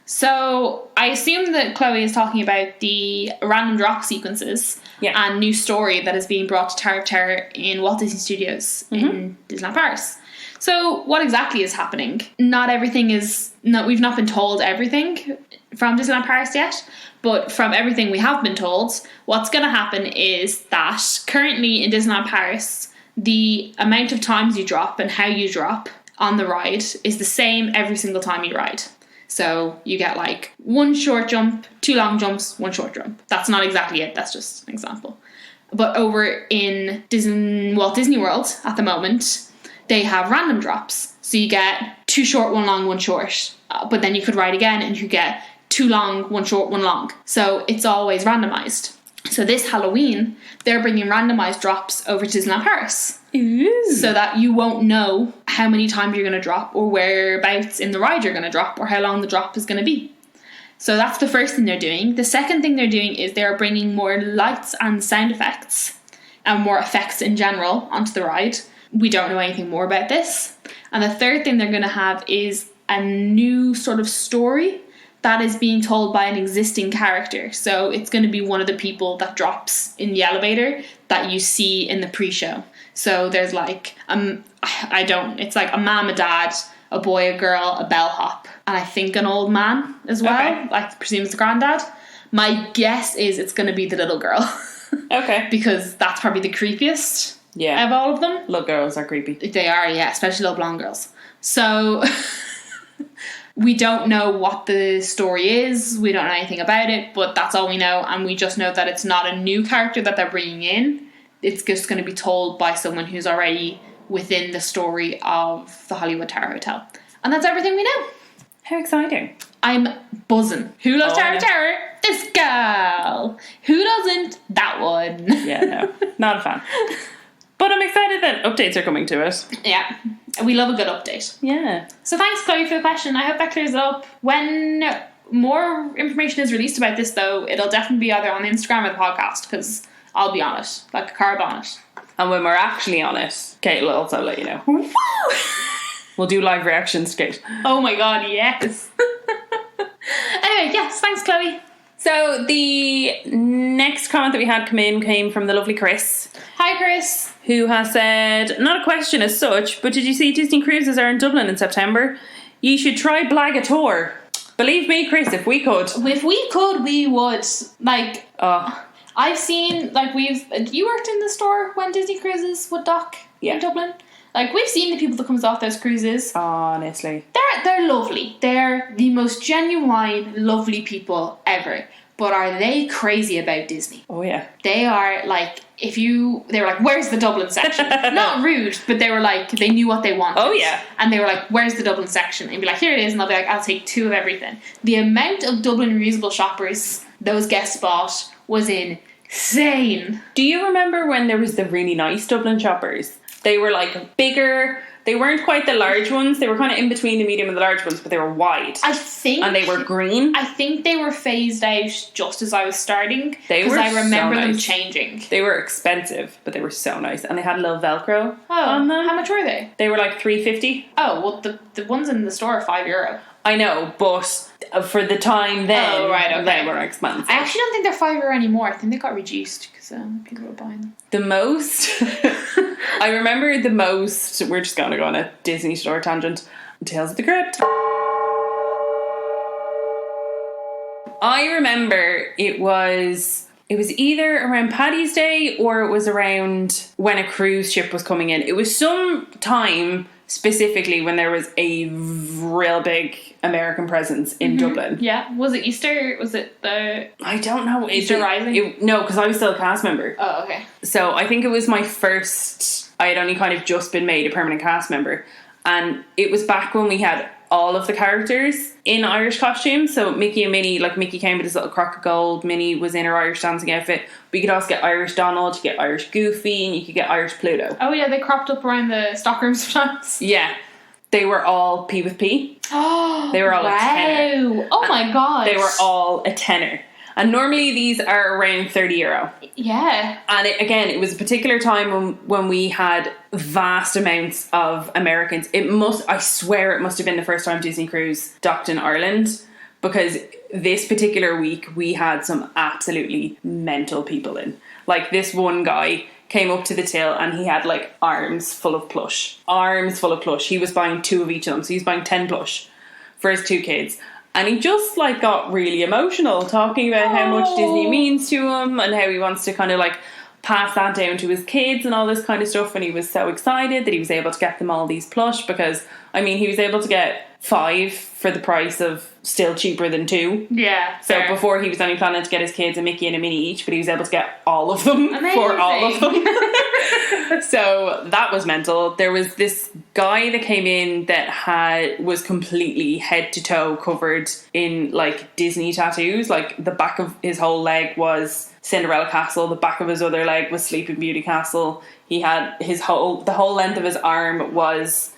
So I assume that Chloe is talking about the random drop sequences and new story that is being brought to Tower of Terror in Walt Disney Studios in Disneyland Paris. So what exactly is happening? We've not been told everything from Disneyland Paris yet, but from everything we have been told, what's going to happen is that currently in Disneyland Paris, the amount of times you drop and how you drop on the ride is the same every single time you ride. So you get like 1 short jump, 2 long jumps, 1 short jump. That's not exactly it, that's just an example. But over in Walt Disney World at the moment, they have random drops. So you get 2 short, 1 long, 1 short. But then you could ride again and you get 2 long, 1 short, 1 long. So it's always randomized. So this Halloween, they're bringing randomized drops over to Disneyland Paris. Ooh. So that you won't know how many times you're going to drop or whereabouts in the ride you're going to drop or how long the drop is going to be. So that's the first thing they're doing. The second thing they're doing is they're bringing more lights and sound effects and more effects in general onto the ride. We don't know anything more about this. And the third thing they're going to have is a new sort of story that is being told by an existing character. So it's going to be one of the people that drops in the elevator that you see in the pre-show. So there's like, it's like a mom, a dad, a boy, a girl, a bellhop, and I think an old man as well. Okay. I presume it's the granddad. My guess is it's going to be the little girl. Okay. Because that's probably the creepiest Yeah. of all of them. Little girls are creepy. They are, yeah, especially little blonde girls. So we don't know what the story is. We don't know anything about it, but that's all we know. And we just know that it's not a new character that they're bringing in. it's just going to be told by someone who's already within the story of the Hollywood Tower Hotel. And that's everything we know. How exciting. I'm buzzing. Who loves Oh, I Tower know. Terror? This girl. Who doesn't? That one. Yeah, no, not a fan. But I'm excited that updates are coming to it. Yeah. We love a good update. Yeah. So thanks, Chloe, for the question. I hope that clears it up. When more information is released about this, though, it'll definitely be either on the Instagram or the podcast, because I'll be on it, like a carb on it. And when we're actually on it, Kate will also let you know. Woo! We'll do live reactions, Kate. Oh my god, yes. Anyway, yes, thanks, Chloe. So the next comment that we had come in came from the lovely Chris, Hi, Chris. who has said, not a question as such, but did you see Disney Cruises are in Dublin in September? You should try Blag a tour. Believe me, Chris, if we could. If we could, we would. Like, Oh, I've seen, like, you worked in the store when Disney Cruises would dock Yeah. in Dublin. Like, we've seen the people that comes off those cruises. honestly. They're lovely. They're the most genuine, lovely people ever. But are they crazy about Disney? Oh, yeah. They are like, they were like, where's the Dublin section? Not rude, but they were like, they knew what they wanted. Oh, yeah. And they were like, where's the Dublin section? And you'd be like, here it is. And they'll be like, I'll take 2 of everything. The amount of Dublin reusable shoppers those guests bought was insane. Do you remember when there was the really nice Dublin shoppers? They were like bigger. They weren't quite the large ones. They were kind of in between the medium and the large ones, but they were wide. I think. And they were green. I think they were phased out just as I was starting. They were Because I remember so them nice. changing. They were expensive, but they were so nice. And they had a little Velcro Oh, on them. how much were they? They were like $3.50. Oh, well, the ones in the store are €5. I know, but for the time then, Oh, right, okay. they were expensive. I actually don't think they're €5 anymore. I think they got reduced because people were buying them. The most, I remember the most, we're just going to go on a Disney store tangent, Tales of the Crypt. I remember it was either around Paddy's Day or it was around when a cruise ship was coming in. It was some time specifically when there was a real big American presence in Dublin. Yeah. Was it Easter? Was it the... I don't know. Easter Rising? No, because I was still a cast member. Oh, okay. So I think it was my first, I had only kind of just been made a permanent cast member. And it was back when we had all of the characters in Irish costumes. So Mickey and Minnie, like Mickey came with his little crock of gold. Minnie was in her Irish dancing outfit. But you could also get Irish Donald, you could get Irish Goofy, and you could get Irish Pluto. Oh, yeah, they cropped up around the stockrooms sometimes. Yeah. They were all P with P. Oh, They were all a tenner. wow. Oh, my God. They were all a tenner. And normally these are around €30. Yeah. And it was a particular time when we had vast amounts of Americans. I swear it must have been the first time Disney Cruise docked in Ireland, because this particular week we had some absolutely mental people in. Like, this one guy came up to the till and he had like arms full of plush. He was buying 2 of each of them, so he was buying 10 plush for his 2 kids. And he just like got really emotional talking about how much Disney means to him and how he wants to kind of like pass that down to his kids and all this kind of stuff. And he was so excited that he was able to get them all these plush, because I mean, he was able to get 5 for the price of still cheaper than 2. Yeah. So fair. before, he was only planning to get his kids a Mickey and a Minnie each, but he was able to get all of them for all of them. So that was mental. There was this guy that came in that was completely head to toe covered in like Disney tattoos. Like, the back of his whole leg was Cinderella Castle, the back of his other leg was Sleeping Beauty Castle. He had the whole length of his arm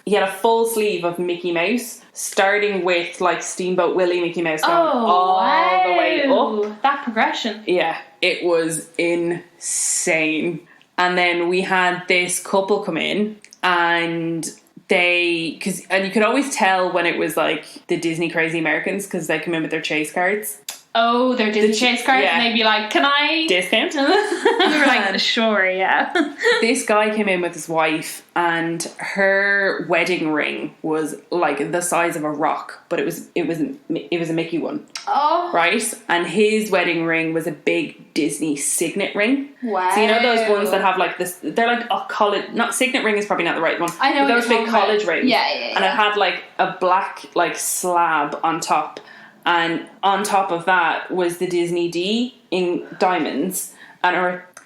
he had a full sleeve of Mickey Mouse, starting with like Steamboat Willie Mickey Mouse going all the way up. That progression. Yeah, it was insane. And then we had this couple come in, and and you could always tell when it was like the Disney Crazy Americans, because they come in with their chase cards. Oh, their Disney chase cards, yeah. and they'd be like, can I... Discount? And we were like, sure, yeah. This guy came in with his wife, and her wedding ring was like the size of a rock, but it was a Mickey one. Oh. Right? And his wedding ring was a big Disney signet ring. Wow. So you know those ones that have like this, they're like a college, not signet ring is probably not the right one. I know but what those you're big talking college about. rings. Yeah. And it had like a black like slab on top. And on top of that was the Disney D in diamonds. And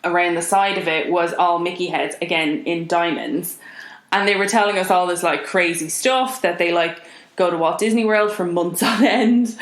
around the side of it was all Mickey heads, again in diamonds. And they were telling us all this like crazy stuff that they like go to Walt Disney World for months on end.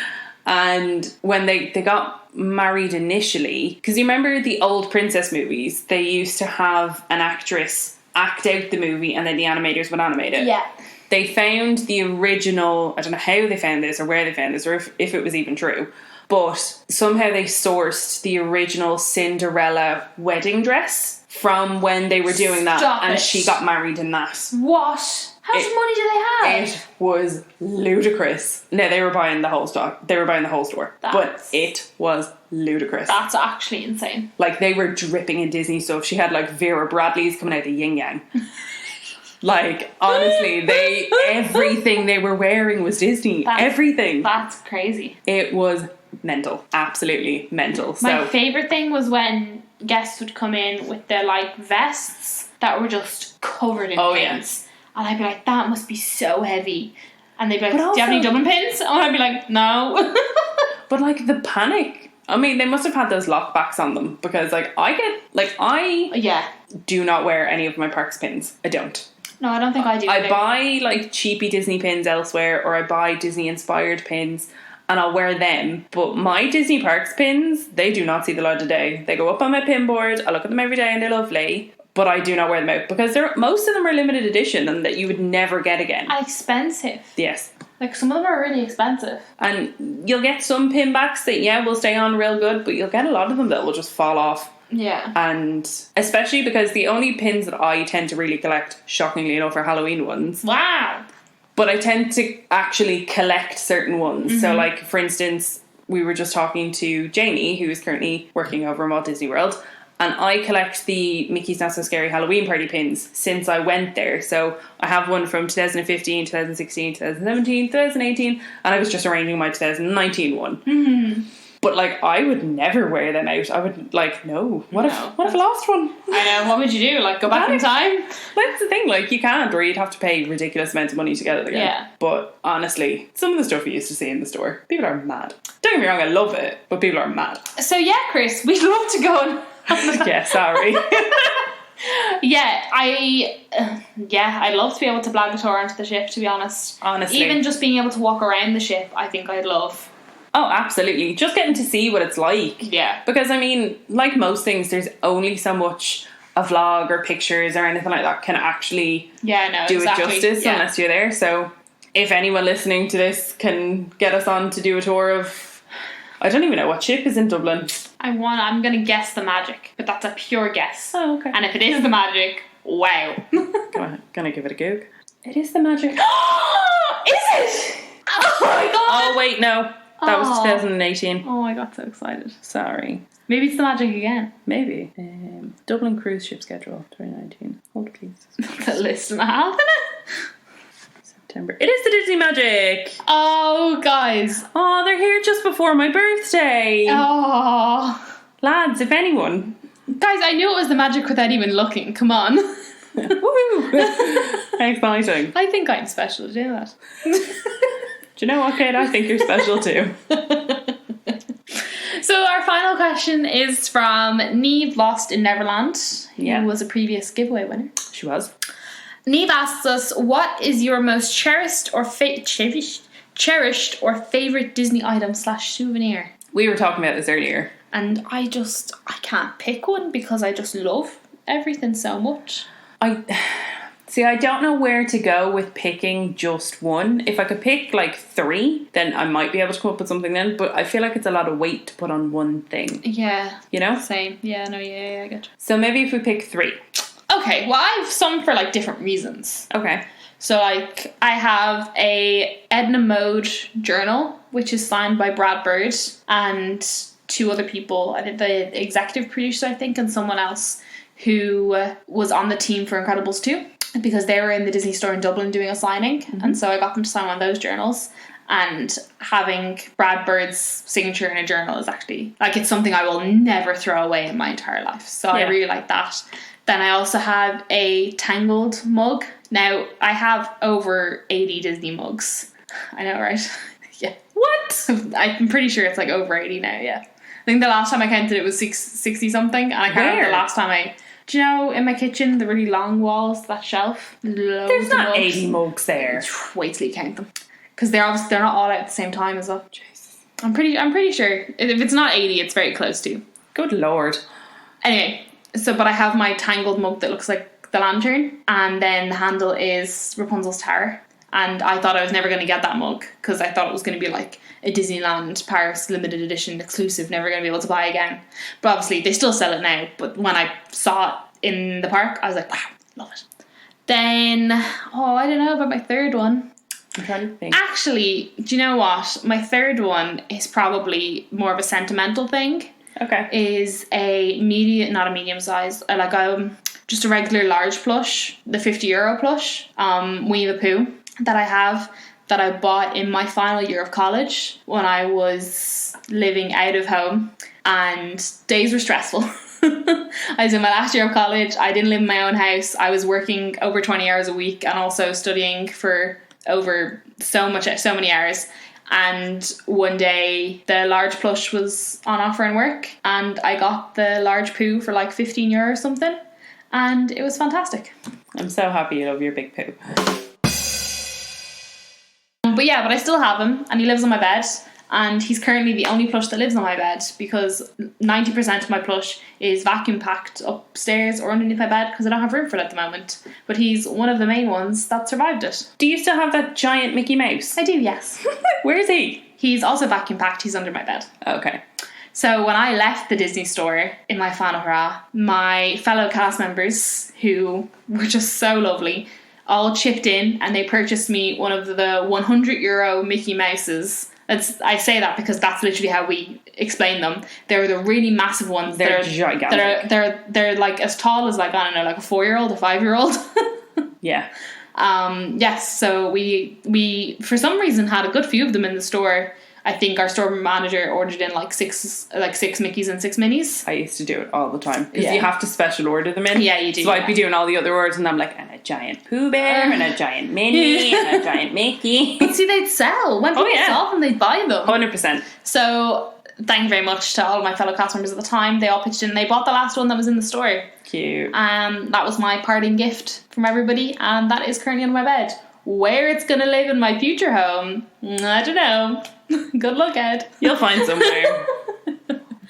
And when they got married initially, because you remember the old princess movies, they used to have an actress act out the movie and then the animators would animate it. Yeah. They found the original, I don't know how they found this or where they found this or if it was even true, but somehow they sourced the original Cinderella wedding dress from when they were doing that. Stop and it. she got married in that. What? How much money do they have? It was ludicrous. No, they were buying the whole stock. They were buying the whole store. But it was ludicrous. That's actually insane. Like, they were dripping in Disney stuff. She had, like, Vera Bradley's coming out the yin yang. Like, honestly, everything they were wearing was Disney. Everything. That's crazy. It was mental. Absolutely mental. My favourite thing was when guests would come in with their, like, vests that were just covered in pins. Yes. And I'd be like, that must be so heavy. And they'd be like, But do you have any also- Dublin pins? And I'd be like, no. But, like, the panic. I mean, they must have had those lockbacks on them. Because, like, I Yeah. do not wear any of my Parks pins. I don't. No, I don't think I do. I either. buy like cheapy Disney pins elsewhere, or I buy Disney inspired pins and I'll wear them. But my Disney Parks pins, they do not see the light of day. They go up on my pin board. I look at them every day and they're lovely, but I do not wear them out because most of them are limited edition and that you would never get again. And expensive. Yes. Like, some of them are really expensive. And you'll get some pin backs that, yeah, will stay on real good, but you'll get a lot of them that will just fall off. Yeah. And especially because the only pins that I tend to really collect, shockingly enough, are Halloween ones. Wow. But I tend to actually collect certain ones. So, like, for instance, we were just talking to Janie, who is currently working over in Walt Disney World, and I collect the Mickey's Not So Scary Halloween Party pins since I went there. So I have one from 2015, 2016, 2017, 2018, and I was just arranging my 2019 one. Mm-hmm. But, like, I would never wear them out. I would, like, no. What if I lost one? I know. What would you do? Like, go back in time? That's the thing. Like, you can't, or you'd have to pay ridiculous amounts of money to get it again. Yeah. But, honestly, some of the stuff you used to see in the store, people are mad. Don't get me wrong, I love it, but people are mad. So, yeah, Chris, we'd love to go and... Yeah, sorry. Yeah, I'd love to be able to blag a tour onto the ship, to be honest. Honestly. Even just being able to walk around the ship, I think I'd love. Oh, absolutely. Just getting to see what it's like. Yeah. Because, I mean, like most things, there's only so much a vlog or pictures or anything like that can actually No, do exactly. it justice Yeah. unless you're there. So, if anyone listening to this can get us on to do a tour of... I don't even know what ship is in Dublin. I'm going to guess the Magic, but that's a pure guess. Oh, okay. And if it is the Magic, wow. Gonna give it a goog. It is the Magic. Is it? Oh my god. Oh, wait, no. That was Oh. 2018. Oh, I got so excited. Sorry. Maybe it's the Magic again. Maybe. Dublin cruise ship schedule 2019. Hold please. That's a list and a half, isn't it? September. It is the Disney Magic. Oh, guys. Oh, they're here just before my birthday. Oh. Lads, if anyone. Guys, I knew it was the Magic without even looking. Come on. Woohoo! Exciting. I think I'm special to do that. Do you know what, Kate? I think you're special too. So our final question is from Neve Lost in Neverland, who was a previous giveaway winner. She was. Neve asks us, what is your most cherished or cherished or favourite Disney item / souvenir? We were talking about this earlier. And I can't pick one because I just love everything so much. I don't know where to go with picking just one. If I could pick like 3, then I might be able to come up with something then. But I feel like it's a lot of weight to put on one thing. Yeah. You know? Same. Yeah, no, yeah, I get you. So maybe if we pick 3. Okay, well, I have some for like different reasons. Okay. So like I have a Edna Mode journal, which is signed by Brad Bird and 2 other people. I think the executive producer, I think, and someone else who was on the team for Incredibles 2. Because they were in the Disney store in Dublin doing a signing. And so I got them to sign one of those journals. And having Brad Bird's signature in a journal is actually, like, it's something I will never throw away in my entire life. So I really like that. Then I also have a Tangled mug. Now, I have over 80 Disney mugs. I know, right? Yeah. What? I'm pretty sure it's like over 80 now, yeah. think the last time I counted it was 60 something, and I can't remember Where? the last time do you know, in my kitchen, the really long walls, that shelf, There's not 80 mugs there. Wait till you count them, because they're not all out at the same time as well. Jesus. I'm pretty sure if it's not 80, it's very close to. Good lord. Anyway, but I have my tangled mug that looks like the lantern, and then the handle is Rapunzel's tower. And I thought I was never going to get that mug because I thought it was going to be like a Disneyland Paris limited edition exclusive, never going to be able to buy again. But obviously they still sell it now. But when I saw it in the park, I was like, wow, love it. Then, I don't know about my third one. I'm trying to think. Actually, do you know what? My third one is probably more of a sentimental thing. Okay. Is not a medium size, just a regular large plush, the €50 plush, Winnie the Pooh that I bought in my final year of college when I was living out of home and days were stressful. I was in my last year of college. I didn't live in my own house. I was working over 20 hours a week and also studying for over so many hours. And one day the large plush was on offer in work and I got the large Pooh for like €15 or something, and it was fantastic. I'm so happy you love your big Pooh. But I still have him, and he lives on my bed, and he's currently the only plush that lives on my bed because 90% of my plush is vacuum packed upstairs or underneath my bed because I don't have room for it at the moment. But he's one of the main ones that survived it. Do you still have that giant Mickey Mouse? I do, yes. Where is he? He's also vacuum packed. He's under my bed. Okay. So when I left the Disney store in my final hurrah, my fellow cast members, who were just so lovely, all chipped in and they purchased me one of the €100 Mickey Mouses. I say that because that's literally how we explain them. They're the really massive ones. They're gigantic. They're like as tall as like, I don't know, like a 4-year-old, a 5-year-old. Yeah. Yes. So we for some reason had a good few of them in the store. I think our store manager ordered in like six Mickeys and 6 Minnies. I used to do it all the time because Yeah. you have to special order them in. Yeah, you do. So I'd be doing all the other orders and I'm like, and a giant Pooh Bear and a giant Minnie and a giant Mickey. But see, they'd sell. When people yeah. saw them, they'd buy them. 100%. So thank you very much to all of my fellow cast members at the time. They all pitched in. They bought the last one that was in the store. Cute. That was my parting gift from everybody, and that is currently on my bed. Where it's going to live in my future home, I don't know. Good luck, Ed. You'll find somewhere.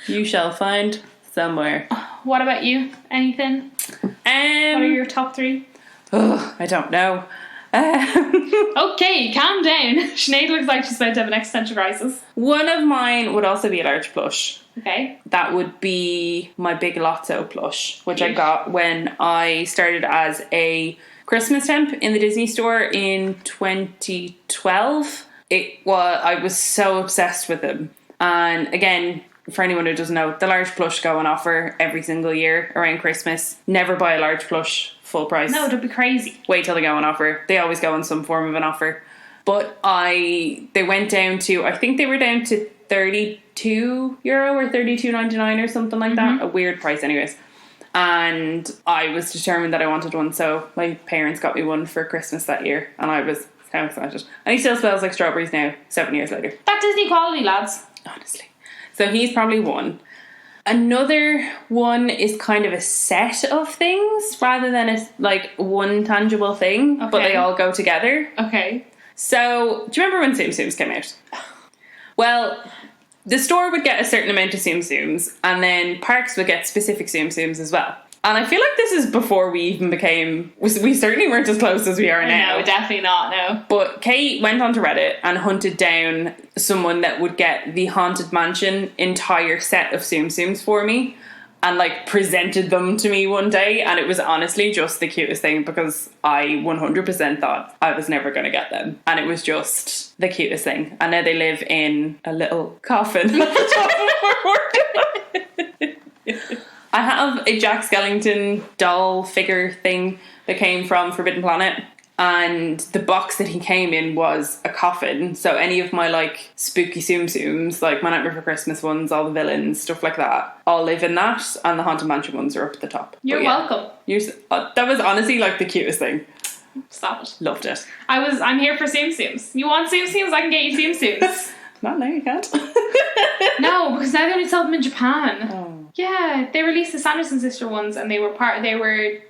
You shall find somewhere. What about you? Anything? What are your top 3? I don't know. Okay, calm down. Sinead looks like she's about to have an existential crisis. One of mine would also be a large plush. Okay. That would be my Big Lotso plush, which I got when I started as a Christmas temp in the Disney store in 2012. I was so obsessed with them. And again, for anyone who doesn't know, the large plush go on offer every single year around Christmas. Never buy a large plush full price. No, don't be crazy. Wait till they go on offer. They always go on some form of an offer. But they went down to, I think they were down to €32 or $32.99 or something like that. A weird price anyways. And I was determined that I wanted one, so my parents got me one for Christmas that year, and I was so excited. And he still smells like strawberries now, 7 years later. That Disney quality, lads. Honestly. So he's probably one. Another one is kind of a set of things rather than one tangible thing, but they all go together. Okay. So, do you remember when Tsum Tsums came out? Well, the store would get a certain amount of Tsum Tsums, and then parks would get specific Tsum Tsums as well. And I feel like this is before we even we certainly weren't as close as we are now. No, definitely not, no. But Kate went onto Reddit and hunted down someone that would get the Haunted Mansion entire set of Tsum Tsums for me and presented them to me one day, and it was honestly just the cutest thing because I 100% thought I was never going to get them, and it was just the cutest thing. And now they live in a little coffin at the top of our wardrobe. I have a Jack Skellington doll figure thing that came from Forbidden Planet, and the box that he came in was a coffin. So any of my spooky Tsum Tsums, My Nightmare Before Christmas ones, all the villains, stuff like that, all live in that, and the Haunted Mansion ones are up at the top. You're welcome. That was honestly the cutest thing. Stop it. Loved it. I'm here for Tsum Tsums. You want Tsum Tsums? I can get you Tsum Tsums. No, you can't. No, because now they only sell them in Japan. Oh. Yeah, they released the Sanderson sister ones, and they were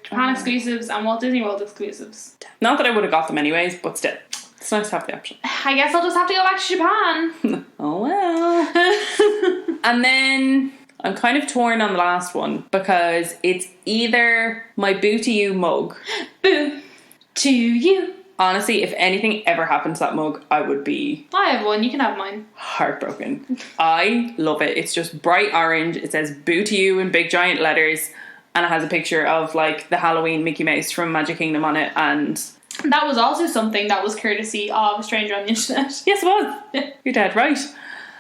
Japan exclusives and Walt Disney World exclusives. Not that I would have got them anyways, but still. It's nice to have the option. I guess I'll just have to go back to Japan. Oh well. And then I'm kind of torn on the last one because it's either my Boo to You mug. Boo to you. Honestly, if anything ever happened to that mug, I would be I have one, you can have mine. heartbroken. I love it. It's just bright orange. It says Boo to You in big giant letters, and it has a picture of like the Halloween Mickey Mouse from Magic Kingdom on it, and That was also something that was courtesy of a stranger on the internet. yes, it was. You're dead right.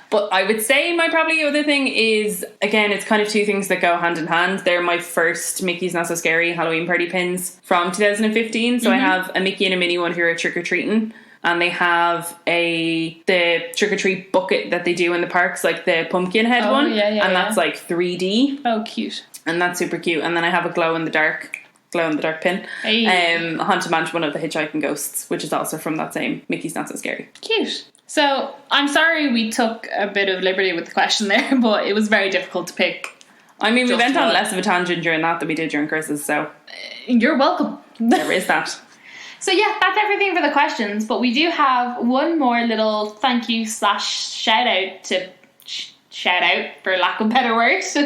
But I would say my probably other thing is, again, it's kind of two things that go hand in hand. They're my first Mickey's Not So Scary Halloween party pins from 2015. So I have a Mickey and a Minnie one who are trick-or-treating. And they have the trick-or-treat bucket that they do in the parks, like the pumpkin head one. Yeah, and that's like 3D. Oh, cute. And that's super cute. And then I have a glow-in-the-dark pin. Hey. Haunted Mansion, one of the Hitchhiking Ghosts, which is also from that same Mickey's Not So Scary. Cute. So, I'm sorry we took a bit of liberty with the question there, but it was very difficult to pick. I mean, we Just went on one. less of a tangent during that than we did during Chris's, so You're welcome. there is that. So yeah, that's everything for the questions, but we do have one more little thank you / shout out to shout out, for lack of better words.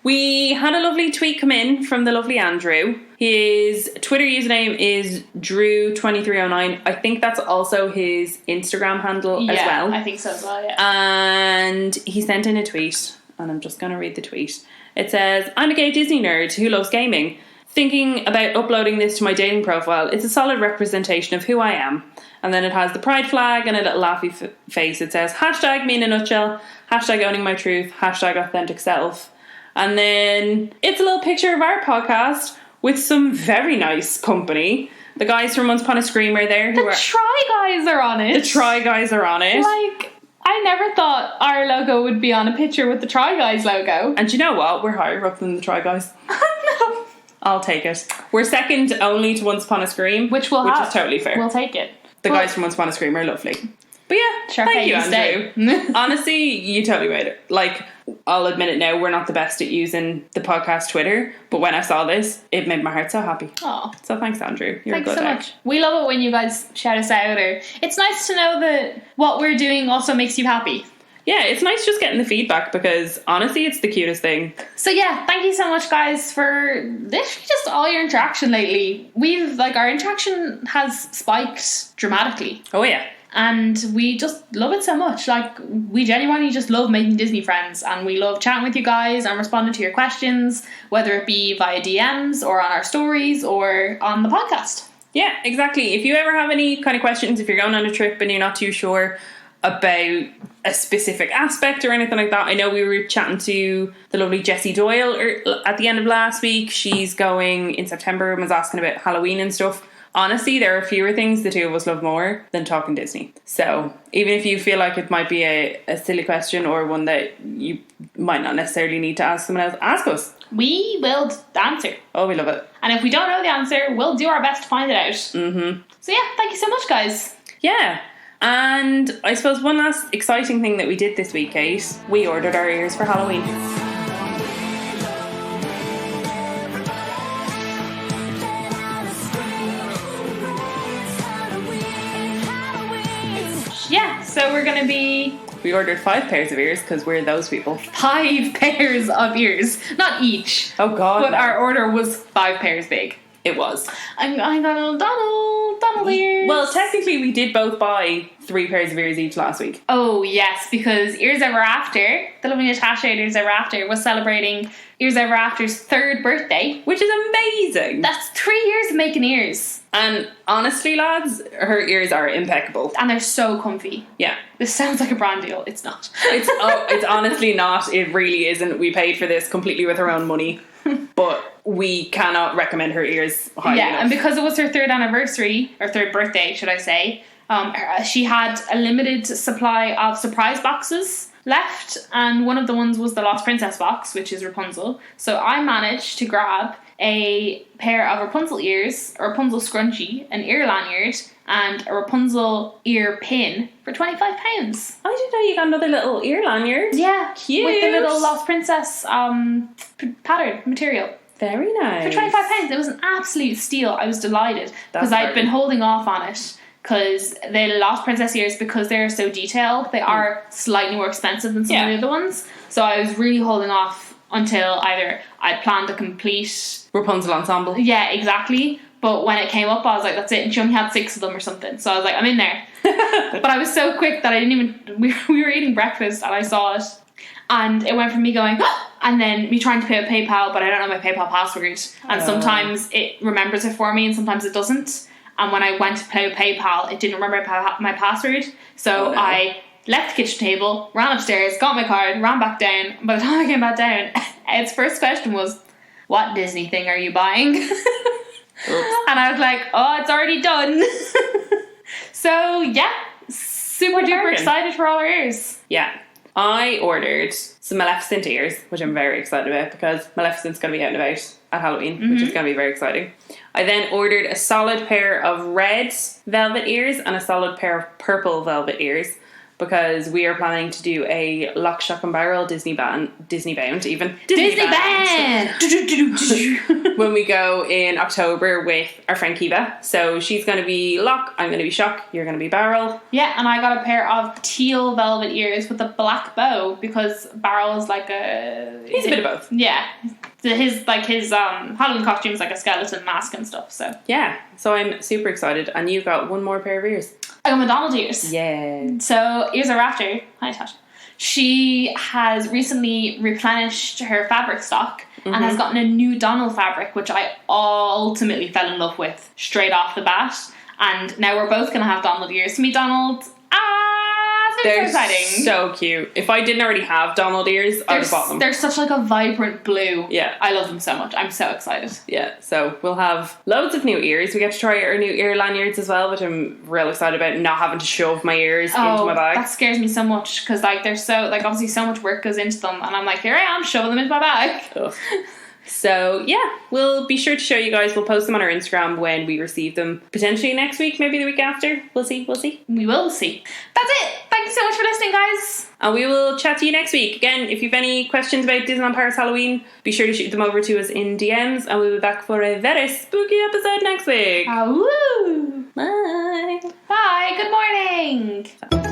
We had a lovely tweet come in from the lovely Andrew. His Twitter username is Drew2309. I think that's also his Instagram handle as well. I think so as well, yeah. And he sent in a tweet, and I'm just going to read the tweet. It says, I'm a gay Disney nerd who loves gaming. Thinking about uploading this to my dating profile, it's a solid representation of who I am. And then it has the pride flag and a little laughy face. It says, hashtag me in a nutshell, hashtag owning my truth, hashtag authentic self. And then it's a little picture of our podcast with some very nice company. The guys from Once Upon a Scream are there. The Try Guys are on it. The Try Guys are on it. Like, I never thought our logo would be on a picture with the Try Guys logo. And you know what? We're higher up than the Try Guys. No. I'll take it. We're second only to Once Upon a Scream, Which is totally fair. We'll take it. The guys from Once Upon a Scream are lovely. But yeah, Sure, thank you, stay. Andrew. Honestly, you totally made it. Like, I'll admit it now, we're not the best at using the podcast Twitter, but when I saw this, it made my heart so happy. Aw. So thanks, Andrew. You're Thanks a good so egg. much. We love it when you guys shout us out, or it's nice to know that what we're doing also makes you happy. Yeah, it's nice just getting the feedback because honestly, it's the cutest thing. So yeah, thank you so much, guys, for literally just all your interaction lately. Our interaction has spiked dramatically. Oh yeah. And we just love it so much. Like, we genuinely just love making Disney friends, and we love chatting with you guys and responding to your questions, whether it be via DMs or on our stories or on the podcast. Yeah, exactly. If you ever have any kind of questions, if you're going on a trip and you're not too sure about a specific aspect or anything like that, I know we were chatting to the lovely Jessie Doyle at the end of last week. She's going in September and was asking about Halloween and stuff. Honestly, there are fewer things the two of us love more than talking Disney. So even if you feel like it might be a silly question or one that you might not necessarily need to ask someone else, ask us. We will answer. Oh, we love it. And if we don't know the answer, we'll do our best to find it out. Mm-hmm. So yeah, thank you so much, guys. Yeah. And I suppose one last exciting thing that we did this week, Kate, we ordered our ears for Halloween. Yeah, so we're going to be We ordered 5 pairs of ears because we're those people. 5 pairs of ears. Not each. Oh God, But no. our order was 5 pairs big. It was. I got a little Donald ears. Well, technically we did both buy 3 pairs of ears each last week. Oh, yes, because Ears Ever After, the lovely Natasha at Ears Ever After, was celebrating Ears Ever After's 3rd birthday. Which is amazing. That's 3 years of making ears. And honestly, lads, her ears are impeccable. And they're so comfy. Yeah. This sounds like a brand deal. It's not. It's honestly not. It really isn't. We paid for this completely with our own money. But we cannot recommend her ears highly enough. And because it was her 3rd anniversary, or 3rd birthday, should I say, she had a limited supply of surprise boxes left, and one of the ones was the Lost Princess box, which is Rapunzel. So I managed to grab a pair of Rapunzel ears, a Rapunzel scrunchie, an ear lanyard, and a Rapunzel ear pin for £25. I didn't know you got another little ear lanyard. Yeah, Cute. with the little Lost Princess pattern material. Very nice. For £25, it was an absolute steal. I was delighted because I'd been holding off on it because the Lost Princess ears, because they're so detailed, they are slightly more expensive than some of the other ones. So I was really holding off until either I'd planned a complete Rapunzel ensemble. Yeah, exactly. But when it came up, I was like, that's it. And she only had 6 of them or something. So I was like, I'm in there. But I was so quick that I didn't even... We were eating breakfast and I saw it. And it went from me going, and then me trying to pay with PayPal, but I don't know my PayPal password. And sometimes it remembers it for me and sometimes it doesn't. And when I went to pay with PayPal, it didn't remember my password. So I left the kitchen table, ran upstairs, got my card, ran back down. By the time I came back down, Ed's first question was, what Disney thing are you buying? And I was like, oh, it's already done. So yeah, super duper excited for all our ears. Yeah. I ordered some Maleficent ears, which I'm very excited about because Maleficent's going to be out and about at Halloween, which is going to be very exciting. I then ordered a solid pair of red velvet ears and a solid pair of purple velvet ears because we are planning to do a Lock, Shock and Barrel Disney bound when we go in October with our friend Kiva. So she's going to be Lock, I'm going to be Shock, you're going to be Barrel. Yeah, and I got a pair of teal velvet ears with a black bow because Barrel is like he's a bit of both. Yeah. His Halloween costume is like a skeleton mask and stuff. So yeah, so I'm super excited. And you've got one more pair of ears. I got my Donald ears. Yeah. So ears are after. Hi, Tasha. She has recently replenished her fabric stock and has gotten a new Donald fabric, which I ultimately fell in love with straight off the bat. And now we're both going to have Donald ears. To me, Donald, they're so exciting. So cute. If I didn't already have Donald ears, I'd have bought them. They're such like a vibrant blue. Yeah. I love them so much. I'm so excited. Yeah, so we'll have loads of new ears. We get to try our new ear lanyards as well, which I'm real excited about, not having to shove my ears into my bag. That scares me so much because like they're so like obviously so much work goes into them and I'm like, here I am shoving them into my bag. Ugh. So yeah, we'll be sure to show you guys. We'll post them on our Instagram when we receive them. Potentially next week, maybe the week after. We'll see. We will see. That's it. Thank you so much for listening, guys. And we will chat to you next week. Again, if you've any questions about Disneyland Paris Halloween, be sure to shoot them over to us in DMs and we'll be back for a very spooky episode next week. Woo! Bye. Bye. Good morning.